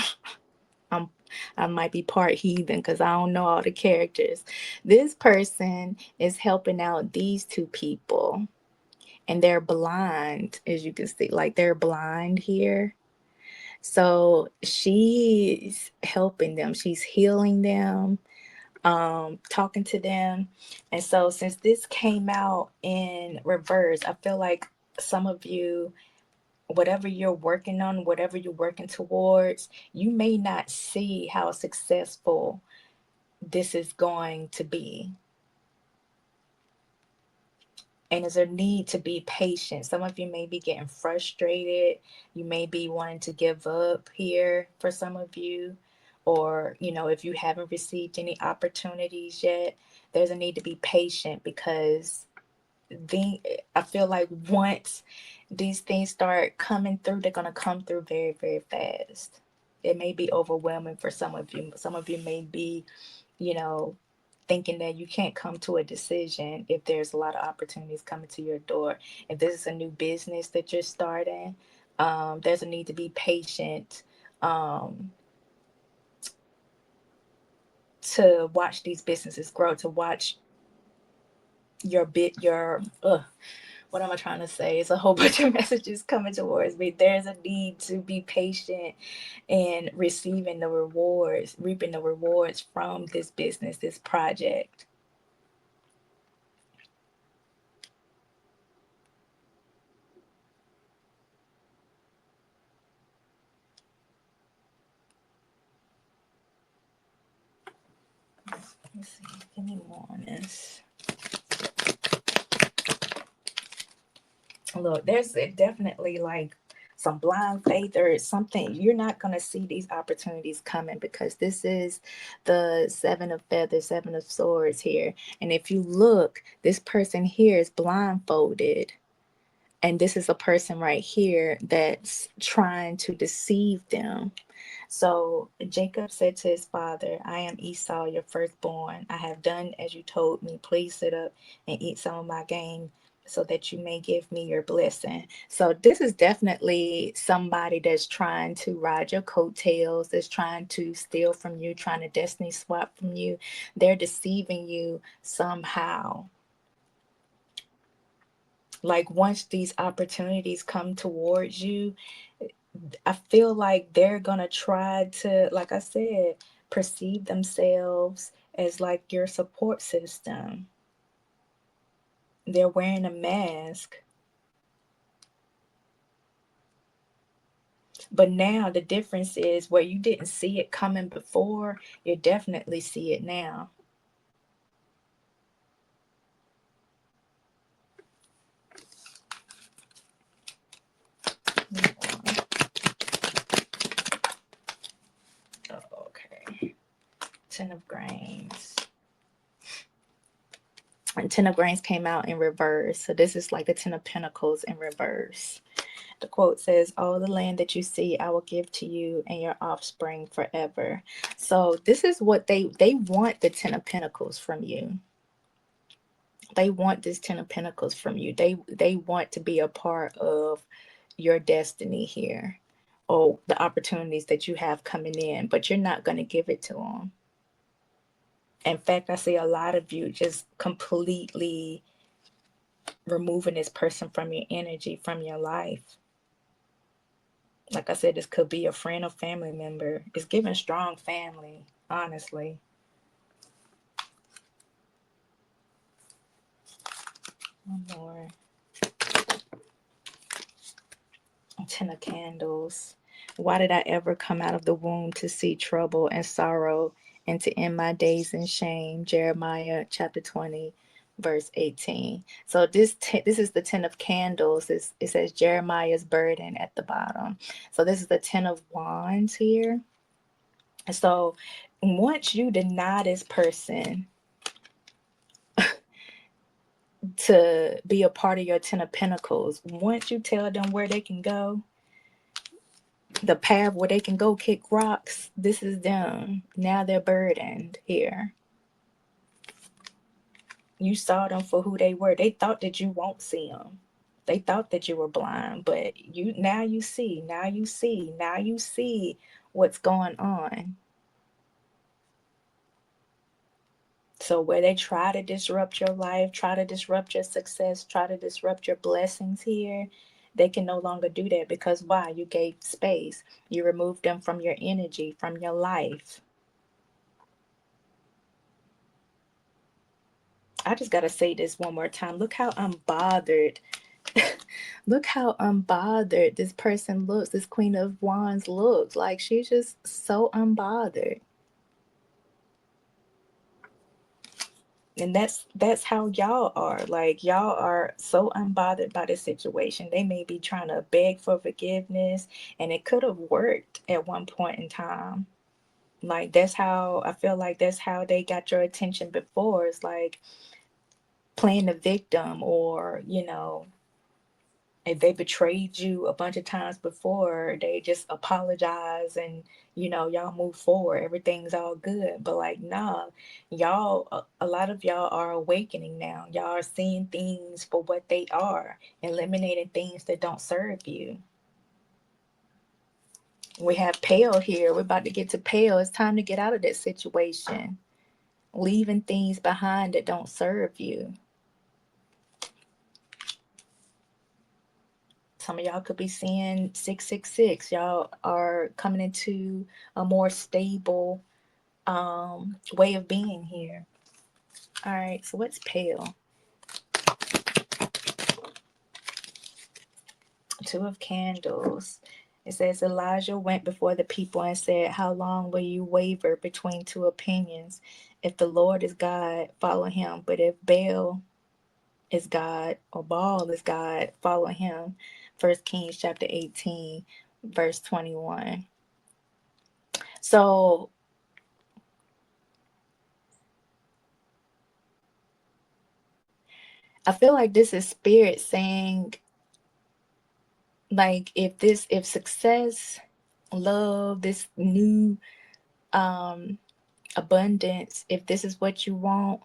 I'm I might be part heathen because I don't know all the characters. This person is helping out these two people, and they're blind, as you can see. Like they're blind here. So she's helping them. She's healing them, talking to them. And so since this came out in reverse, I feel like some of you, whatever you're working on, whatever you're working towards, you may not see how successful this is going to be. And there's a need to be patient. Some of you may be getting frustrated. You may be wanting to give up here for some of you. Or, if you haven't received any opportunities yet, there's a need to be patient because I feel like once these things start coming through, they're going to come through very, very fast. It may be overwhelming for some of you. Some of you may be, you know, thinking that you can't come to a decision if there's a lot of opportunities coming to your door. If this is a new business that you're starting, there's a need to be patient, um, to watch these businesses grow, to watch what am I trying to say? It's a whole bunch of messages coming towards me. There's a need to be patient and receiving the rewards, reaping the rewards from this business, this project. Let's see. Give me more on this. Look, there's definitely like some blind faith or something. You're not going to see these opportunities coming because this is the seven of feathers, seven of swords here. And if you look, this person here is blindfolded. And this is a person right here that's trying to deceive them. So Jacob said to his father, I am Esau, your firstborn. I have done as you told me. Please sit up and eat some of my game so that you may give me your blessing. So this is definitely somebody that's trying to ride your coattails, that's trying to steal from you, trying to destiny swap from you. They're deceiving you somehow. Like once these opportunities come towards you, I feel like they're gonna try to, like I said, perceive themselves as like your support system. They're wearing a mask. But now the difference is where you didn't see it coming before, you definitely see it now. Oh, okay. Ten of Grains. And Ten of Grains came out in reverse. So this is like the Ten of Pentacles in reverse. The quote says, all the land that you see, I will give to you and your offspring forever. So this is what they want, the Ten of Pentacles from you. They want this Ten of Pentacles from you. They want to be a part of your destiny here, or the opportunities that you have coming in, but you're not going to give it to them. In fact, I see a lot of you just completely removing this person from your energy, from your life. Like I said, this could be a friend or family member. It's giving strong family, honestly. One more. Ten of Candles. Why did I ever come out of the womb to see trouble and sorrow and to end my days in shame? Jeremiah chapter 20, verse 18. So this is the 10 of candles. It says Jeremiah's burden at the bottom. So this is the 10 of wands here. So once you deny this person to be a part of your 10 of pentacles, once you tell them where they can go, the path where they can go kick rocks, this is them. Now they're burdened here. You saw them for who they were. They thought that you won't see them. They thought that you were blind, but you see. Now you see. Now you see what's going on. So where they try to disrupt your life, try to disrupt your success, try to disrupt your blessings here, they can no longer do that because why? You gave space. You removed them from your energy, from your life. I just got to say this one more time. Look how unbothered look how unbothered this person looks. This Queen of Wands looks like she's just so unbothered. And that's how y'all are. Like y'all are so unbothered by the situation. They may be trying to beg for forgiveness, and it could have worked at one point in time. Like that's how I feel like that's how they got your attention before. It's like playing the victim, or if they betrayed you a bunch of times before, they just apologize and y'all move forward, everything's all good. But like, nah, y'all, a lot of y'all are awakening now. Y'all are seeing things for what they are, eliminating things that don't serve you. We have pale here. We're about to get to pale. It's time to get out of that situation, leaving things behind that don't serve you. Some of y'all could be seeing 666. Y'all are coming into a more stable way of being here. All right, so what's pale? Two of candles. It says Elijah went before the people and said, how long will you waver between two opinions? If the Lord is God, follow him. But if Baal is God or Baal is God, follow him. 1 Kings chapter 18, verse 21. So I feel like this is spirit saying, like, if success, love, this new abundance, if this is what you want,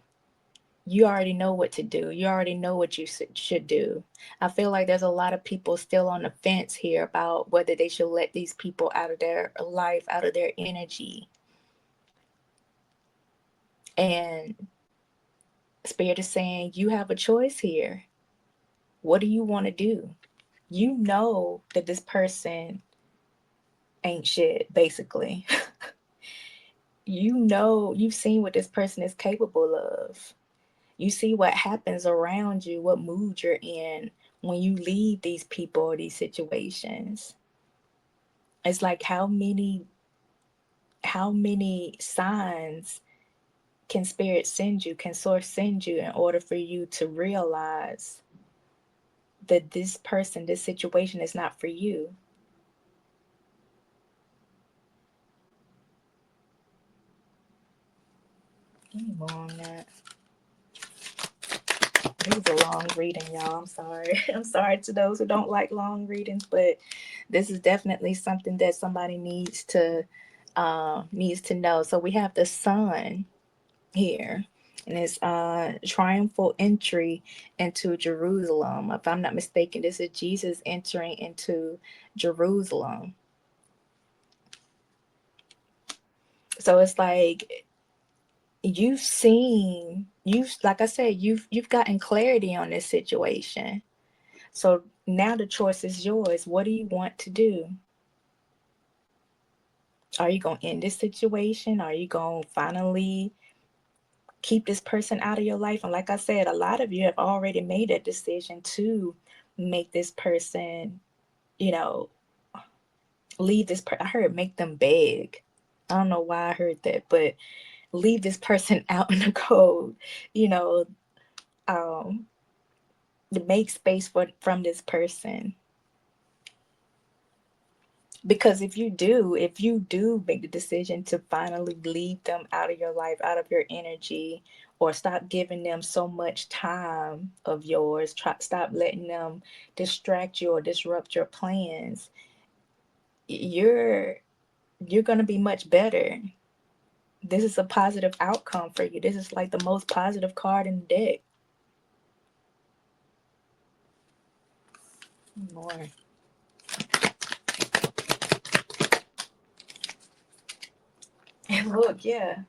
you already know what to do. You already know what you should do. I feel like there's a lot of people still on the fence here about whether they should let these people out of their life, out of their energy. And spirit is saying, you have a choice here. What do you want to do? You know that this person ain't shit, basically. You've seen what this person is capable of. You see what happens around you, what mood you're in when you leave these people or these situations. It's like how many signs can spirit send you, can source send you in order for you to realize that this person, this situation is not for you. Let me move on that. It was a long reading, y'all. I'm sorry. I'm sorry to those who don't like long readings, but this is definitely something that somebody needs to know. So we have the sun here, and it's triumphal entry into Jerusalem. If I'm not mistaken, this is Jesus entering into Jerusalem. So it's like you've like I said, you've gotten clarity on this situation. So now the choice is yours. What do you want to do? Are you going to end this situation? Are you going to finally keep this person out of your life? And like I said, a lot of you have already made a decision to make this person, you know, leave this I heard make them beg. I don't know why I heard that, but leave this person out in the cold. You know, um to make space from this person. Because if you do make the decision to finally leave them out of your life, out of your energy, or stop giving them so much time of yours, stop letting them distract you or disrupt your plans, you're you're going to be much better. This is a positive outcome for you. This is like the most positive card in the deck. More. And look, yeah,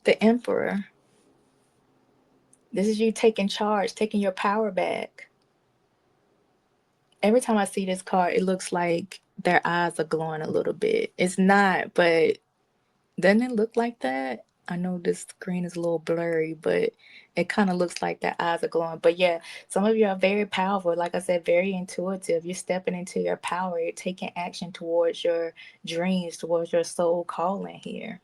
the Emperor. This is you taking charge, taking your power back. Every time I see this card, it looks like their eyes are glowing a little bit. It's not, but doesn't it look like that? I know this screen is a little blurry, but it kind of looks like their eyes are glowing. But yeah, some of you are very powerful. Like I said, very intuitive. You're stepping into your power. You're taking action towards your dreams, towards your soul calling here.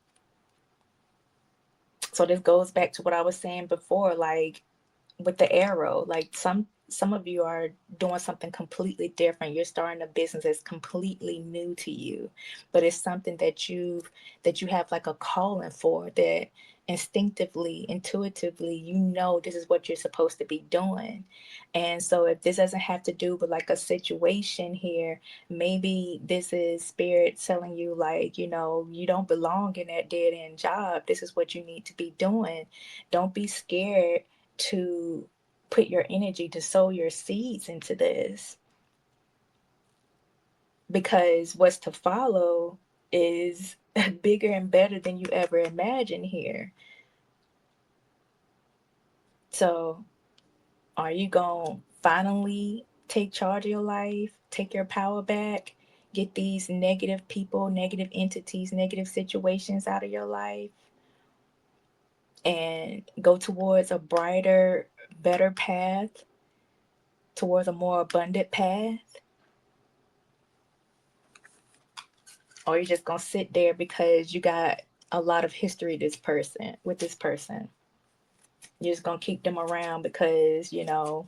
So this goes back to what I was saying before, like with the arrow, like some of you are doing something completely different. You're starting a business that's completely new to you, but it's something that you have like a calling for, that instinctively, intuitively, you know this is what you're supposed to be doing. And so if this doesn't have to do with like a situation here, maybe this is spirit telling you, like, you don't belong in that dead end job. This is what you need to be doing. Don't be scared to put your energy, to sow your seeds into this, because what's to follow is bigger and better than you ever imagined here. So are you going to finally take charge of your life, take your power back, get these negative people, negative entities, negative situations out of your life, and go towards a brighter, better path, towards a more abundant path? Or you're just gonna sit there because you got a lot of history with this person. You're just gonna keep them around because you've known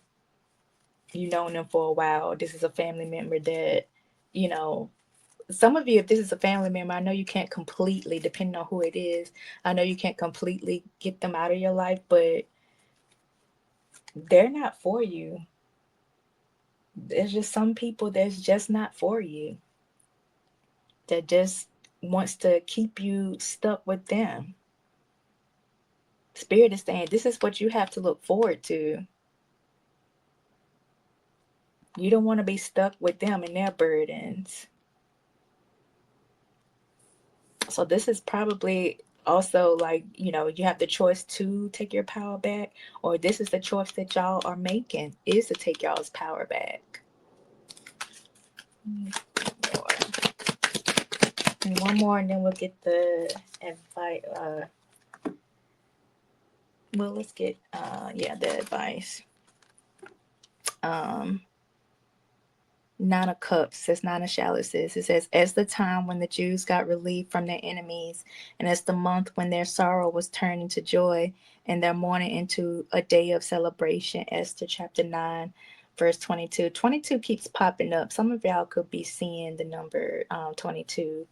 them for a while. This is a family member that, you know, some of you, if this is a family member, I know you can't completely, depending on who it is, I know you can't completely get them out of your life, but they're not for you. There's just some people that's just not for you, that just wants to keep you stuck with them. Spirit is saying this is what you have to look forward to. You don't want to be stuck with them and their burdens. So this is probably also like, you have the choice to take your power back, or this is the choice that y'all are making, is to take y'all's power back. And one more, and then we'll get the advice. Well, let's get the advice. Um, Nine of Cups says, Nine of Chalices. It says, as the time when the Jews got relief from their enemies, and as the month when their sorrow was turned into joy, and their mourning into a day of celebration. Esther chapter 9, verse 22. 22 keeps popping up. Some of y'all could be seeing the number 22.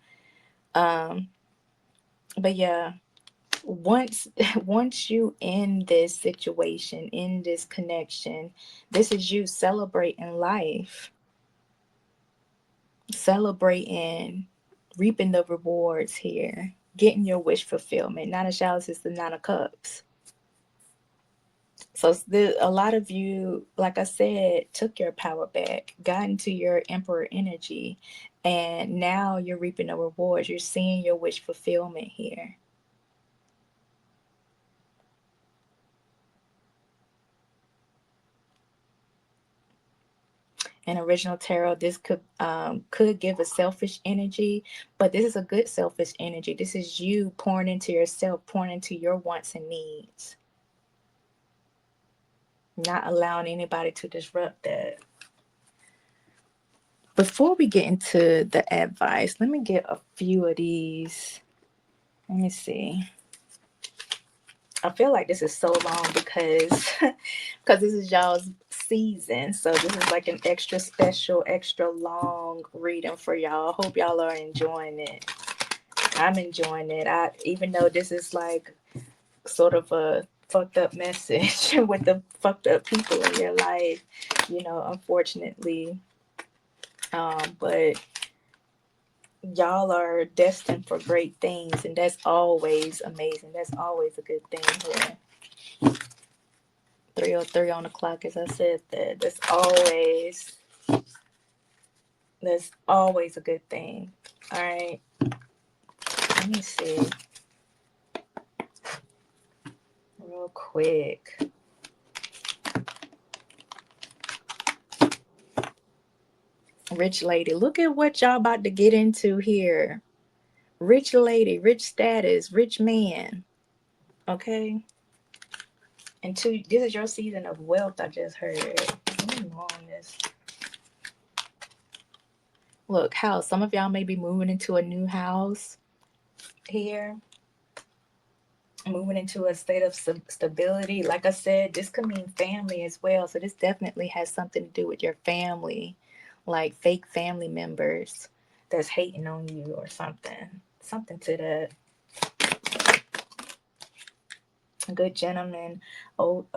But yeah, once once you in this situation, in this connection, this is you celebrating life, celebrating, reaping the rewards here, getting your wish fulfillment. Nine of Chalices is the Nine of Cups. So a lot of you, like I said, took your power back, got into your Emperor energy, and now you're reaping the rewards. You're seeing your wish fulfillment here. In original tarot, this could give a selfish energy, but this is a good selfish energy. This is you pouring into yourself, pouring into your wants and needs, not allowing anybody to disrupt that. Before we get into the advice, let me get a few of these. Let me see. I feel like this is so long because because this is y'all's season. So this is like an extra special, extra long reading for y'all. Hope y'all are enjoying it. I'm enjoying it. I even though this is like sort of a fucked up message with the fucked up people in your life, unfortunately. But y'all are destined for great things, and that's always amazing. That's always a good thing here. 3:03 on the clock, as I said that. That's always a good thing. All right. Let me see real quick. Rich lady, look at what y'all about to get into here. Rich lady, rich status, rich man. Okay. And two, this is your season of wealth, I just heard. Let me on this. Look, how some of y'all may be moving into a new house here, moving into a state of stability. Like I said, this could mean family as well. So this definitely has something to do with your family, like fake family members that's hating on you or something. Something to that. Good gentleman. Oh,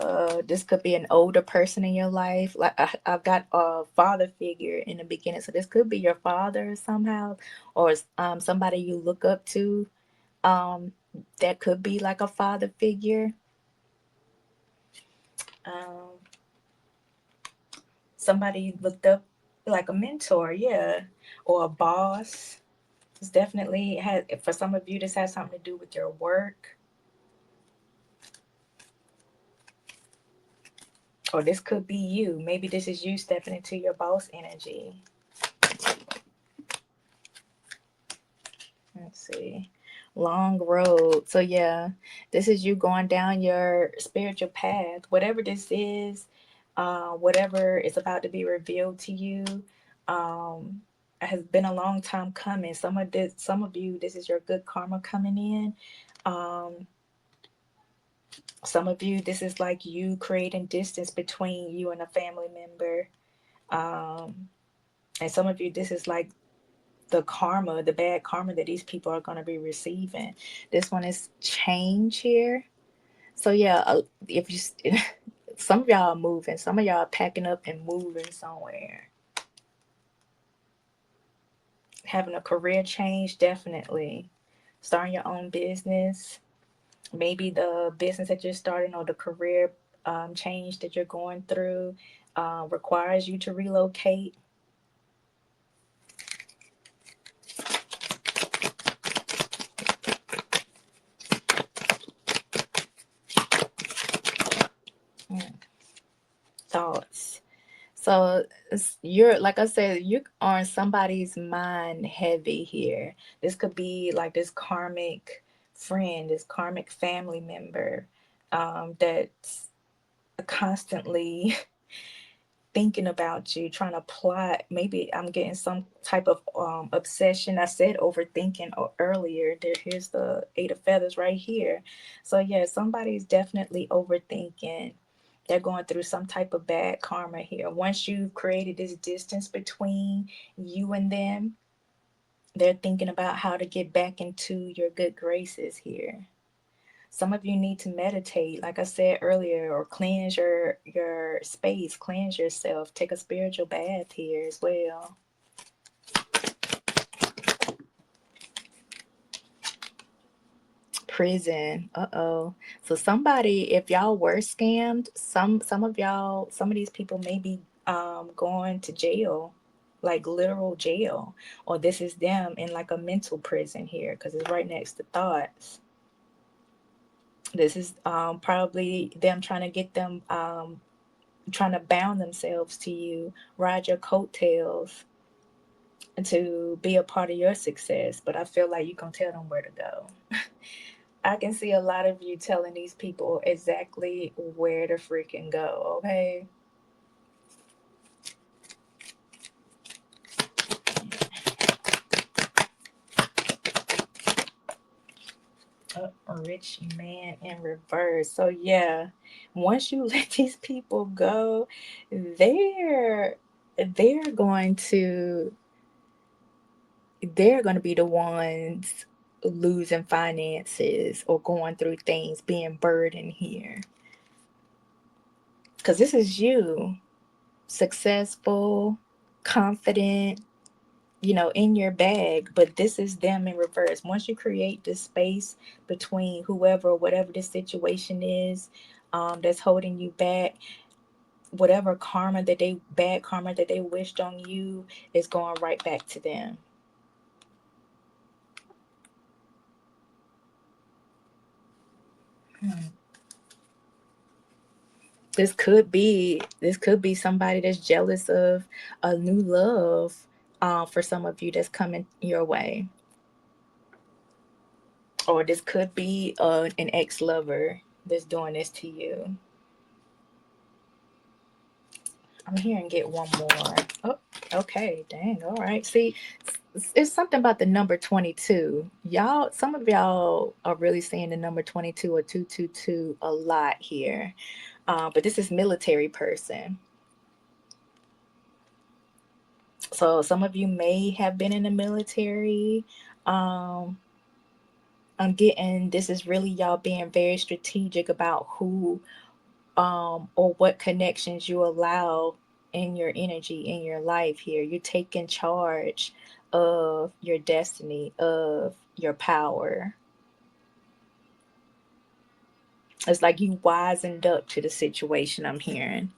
this could be an older person in your life. Like I've got a father figure in the beginning, so this could be your father somehow, or somebody you look up to. Um, that could be like a father figure. Um, somebody you looked up, like a mentor, yeah, or a boss. It's definitely has for some of you. This has something to do with your work, or this could be you. Maybe this is you stepping into your boss energy. Let's see. Long road. So yeah, this is you going down your spiritual path. Whatever this is, whatever is about to be revealed to you, um, has been a long time coming. Some of you, this is your good karma coming in. Um, some of you, this is like you creating distance between you and a family member. Um, and some of you, this is like the karma, the bad karma that these people are going to be receiving. This one is change here. So yeah, if you, some of y'all are moving, some of y'all are packing up and moving somewhere. Having a career change, definitely. Starting your own business. Maybe the business that you're starting or the career change that you're going through requires you to relocate. Mm, thoughts. So you're, like I said, you are on somebody's mind heavy here. This could be like this karmic friend, this karmic family member that's constantly thinking about you, trying to plot. Maybe I'm getting some type of obsession. I said overthinking earlier. Here's the Eight of Feathers right here. So yeah, somebody's definitely overthinking. They're going through some type of bad karma here. Once you've created this distance between you and them, they're thinking about how to get back into your good graces here. Some of you need to meditate, like I said earlier, or cleanse your space, cleanse yourself, take a spiritual bath here as well. Prison. Uh-oh. So somebody, if y'all were scammed, some of y'all, some of these people may be going to jail, like literal jail, or this is them in like a mental prison here because it's right next to thoughts. This is probably them trying to get them trying to bound themselves to you, ride your coattails to be a part of your success. But I feel like you can tell them where to go. I can see a lot of you telling these people exactly where to freaking go, okay? Rich man in reverse. So yeah, once you let these people go, they're they're going to they're going to be the ones losing finances or going through things, being burdened here. Because this is you, successful, confident, in your bag, but this is them in reverse. Once you create this space between whoever or whatever the situation is, that's holding you back, whatever bad karma that they wished on you is going right back to them. Hmm. This could be somebody that's jealous of a new love, for some of you that's coming your way, or this could be an ex-lover that's doing this to you. I'm here and get one more. Oh, okay, dang, all right. See, it's something about the number 22. Some of y'all are really seeing the number 22 or 222 a lot here. But this is military person. So some of you may have been in the military. Um, I'm getting this is really y'all being very strategic about who, or what connections you allow in your energy, in your life here. You're taking charge of your destiny, of your power. It's like you wisened up to the situation, I'm hearing.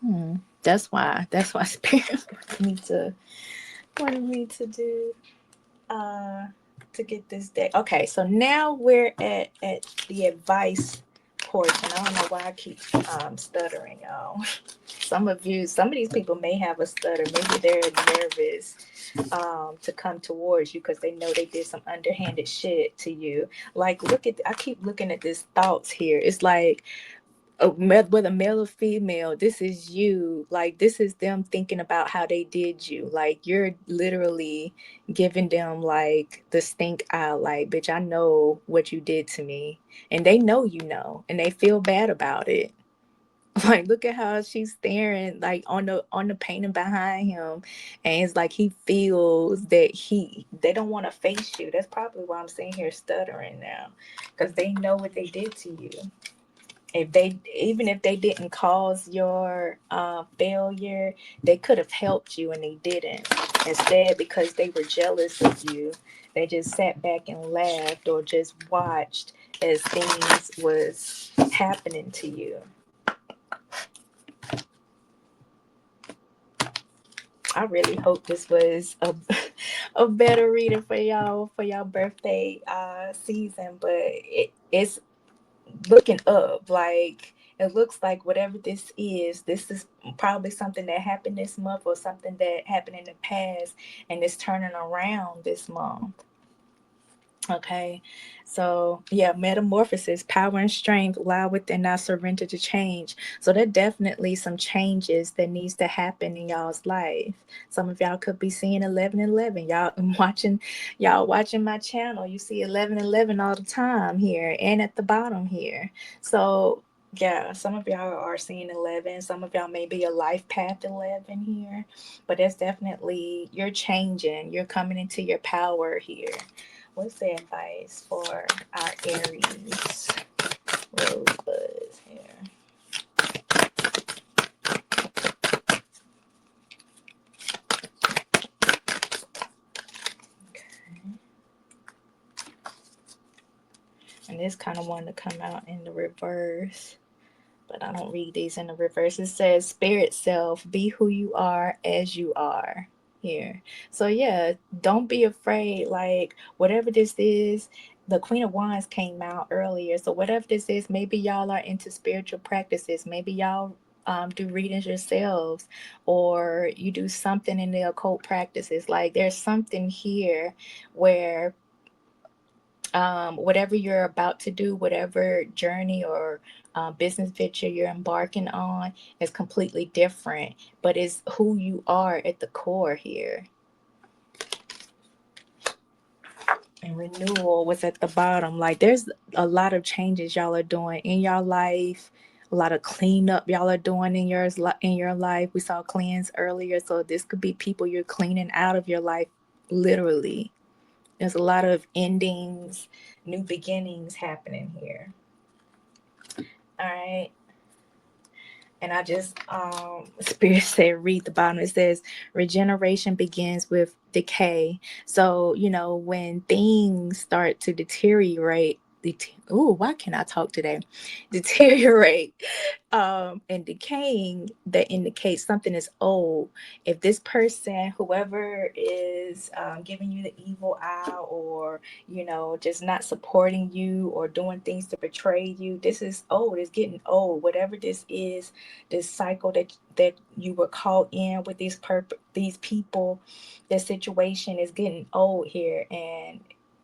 Hmm. That's why spirit wanted me to do, uh to get this deck. Okay, so now we're at the advice portion. I don't know why I keep stuttering, y'all. Some of these people may have a stutter. Maybe they're nervous to come towards you because they know they did some underhanded shit to you. Like, I keep looking at these thoughts here. It's like, whether male or female, this is you. Like, this is them thinking about how they did you. Like, you're literally giving them like the stink eye. Like, bitch, I know what you did to me, and they know, and they feel bad about it. Like, look at how she's staring, like, on the painting behind him, and it's like he feels that they don't want to face you. That's probably why I'm sitting here stuttering now, because they know what they did to you. Even if they didn't cause your failure, they could have helped you, and they didn't. Instead, because they were jealous of you, they just sat back and laughed or just watched as things was happening to you. I really hope this was a better reading for y'all birthday season, but it's looking up. Like, it looks like whatever this is probably something that happened this month or something that happened in the past, and it's turning around this month. Okay, so yeah, metamorphosis, power and strength lie within our surrender to change. So there definitely some changes that needs to happen in y'all's life. Some of y'all could be seeing 1111. Y'all watching my channel. You see 1111 all the time here and at the bottom here. So yeah, some of y'all are seeing 11. Some of y'all may be a life path 11 here, but that's definitely you're changing. You're coming into your power here. What's the advice for our Aries rosebuds here? Okay. And this kind of wanted to come out in the reverse, but I don't read these in the reverse. It says, Spirit self, be who you are as you are here. So, yeah, don't be afraid. Like, whatever this is, the Queen of Wands came out earlier. So, whatever this is, maybe y'all are into spiritual practices. Maybe y'all do readings yourselves, or you do something in the occult practices. Like, there's something here where whatever you're about to do, whatever journey or business venture you're embarking on is completely different, but it's who you are at the core here. And renewal was at the bottom. Like there's a lot of changes y'all are doing in your life, a lot of cleanup y'all are doing in your life. We saw cleanse earlier, so this could be people you're cleaning out of your life, literally. There's a lot of endings, new beginnings happening here. All right. And I just Spirit said read the bottom. It says regeneration begins with decay. So when things start to deteriorate, why can I talk today? Deteriorate and decaying, that indicates something is old. If this person, whoever is giving you the evil eye, or just not supporting you or doing things to betray you, this is old. It's getting old. Whatever this is, this cycle that you were caught in with these people, the situation is getting old here, and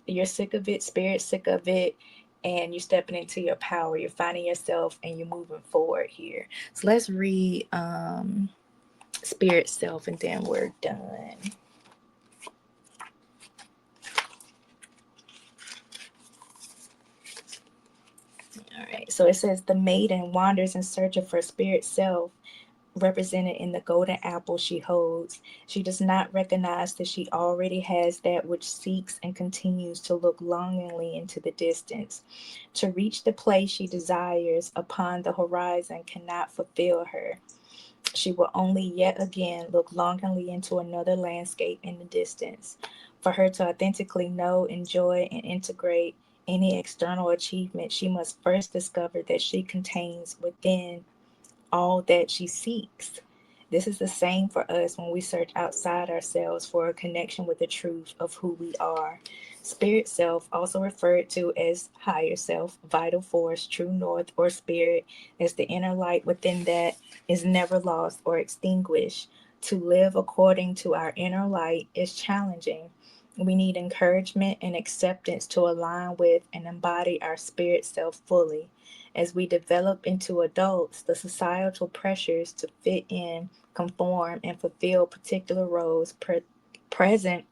you're sick of it. Spirit sick of it, and you're stepping into your power. You're finding yourself, and you're moving forward here. So let's read Spirit Self, and then we're done. All right. So it says the maiden wanders in search of her spirit self, represented in the golden apple she holds. She does not recognize that she already has that which seeks, and continues to look longingly into the distance. To reach the place she desires upon the horizon cannot fulfill her. She will only yet again look longingly into another landscape in the distance. For her to authentically know, enjoy, and integrate any external achievement, she must first discover that she contains within all that she seeks. This is the same for us when we search outside ourselves for a connection with the truth of who we are. Spirit self, also referred to as higher self, vital force, true north, or spirit, as the inner light within that is never lost or extinguished. To live according to our inner light is challenging. We need encouragement and acceptance to align with and embody our spirit self fully. As we develop into adults, the societal pressures to fit in, conform, and fulfill particular roles present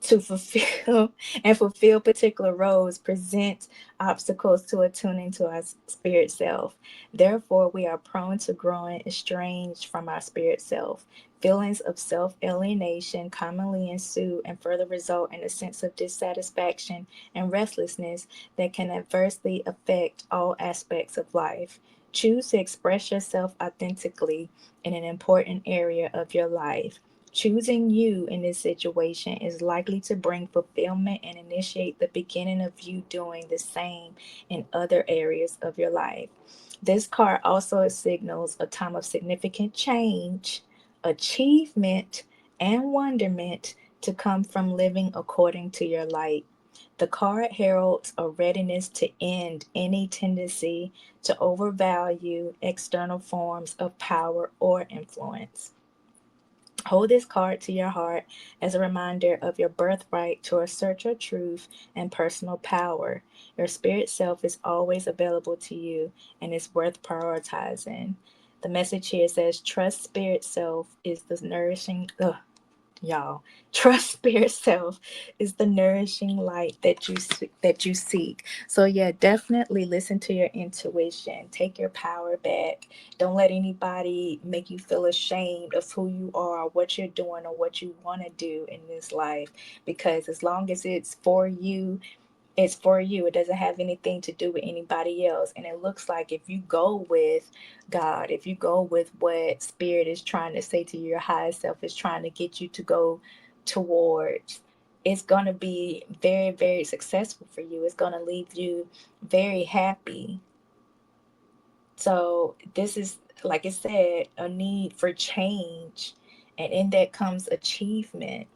to fulfill and fulfill particular roles present obstacles to attuning to our spirit self. Therefore, we are prone to growing estranged from our spirit self. Feelings of self alienation commonly ensue and further result in a sense of dissatisfaction and restlessness that can adversely affect all aspects of life. Choose to express yourself authentically in an important area of your life. Choosing you in this situation is likely to bring fulfillment and initiate the beginning of you doing the same in other areas of your life. This card also signals a time of significant change, achievement, and wonderment to come from living according to your light. The card heralds a readiness to end any tendency to overvalue external forms of power or influence. Hold this card to your heart as a reminder of your birthright to assert your truth and personal power. Your spirit self is always available to you and is worth prioritizing. The message here says trust spirit self is the nourishing y'all, trust spirit self is the nourishing light that you seek. So yeah, definitely listen to your intuition. Take your power back. Don't let anybody make you feel ashamed of who you are, what you're doing, or what you want to do in this life, because as long as it's for you, it's for you. It doesn't have anything to do with anybody else. And it looks like if you go with God, if you go with what spirit is trying to say to you, your higher self is trying to get you to go towards, it's going to be very, very successful for you. It's going to leave you very happy. So this is, like I said, a need for change. And in that comes achievement.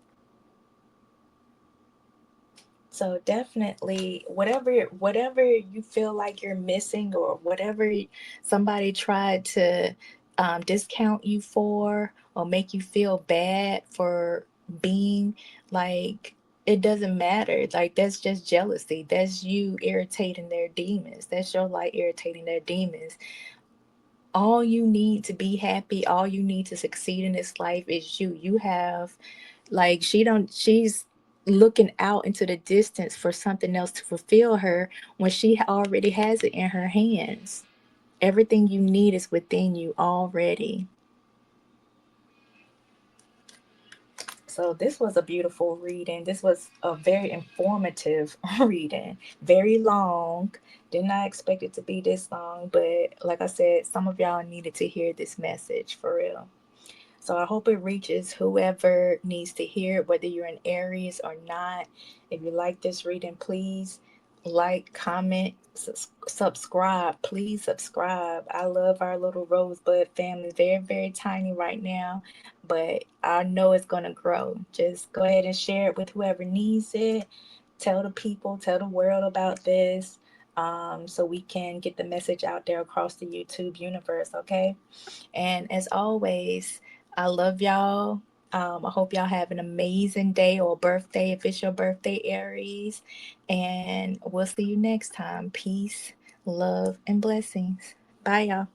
So definitely, whatever you feel like you're missing, or whatever somebody tried to discount you for, or make you feel bad for being, like, it doesn't matter. Like, that's just jealousy. That's you irritating their demons. That's your light irritating their demons. All you need to be happy, all you need to succeed in this life is you. You have, like, she's looking out into the distance for something else to fulfill her when she already has it in her hands. Everything you need is within you already. So this was a beautiful reading. This was a very informative reading. Very long. Did not expect it to be this long, but like I said, some of y'all needed to hear this message for real. So I hope it reaches whoever needs to hear it, whether you're in Aries or not. If you like this reading, please like, comment, subscribe. Please subscribe. I love our little rosebud family. Very, very tiny right now, but I know it's going to grow. Just go ahead and share it with whoever needs it. Tell the people, tell the world about this, so we can get the message out there across the YouTube universe, okay? And as always, I love y'all. I hope y'all have an amazing day or birthday if it's your birthday, Aries. And we'll see you next time. Peace, love, and blessings. Bye, y'all.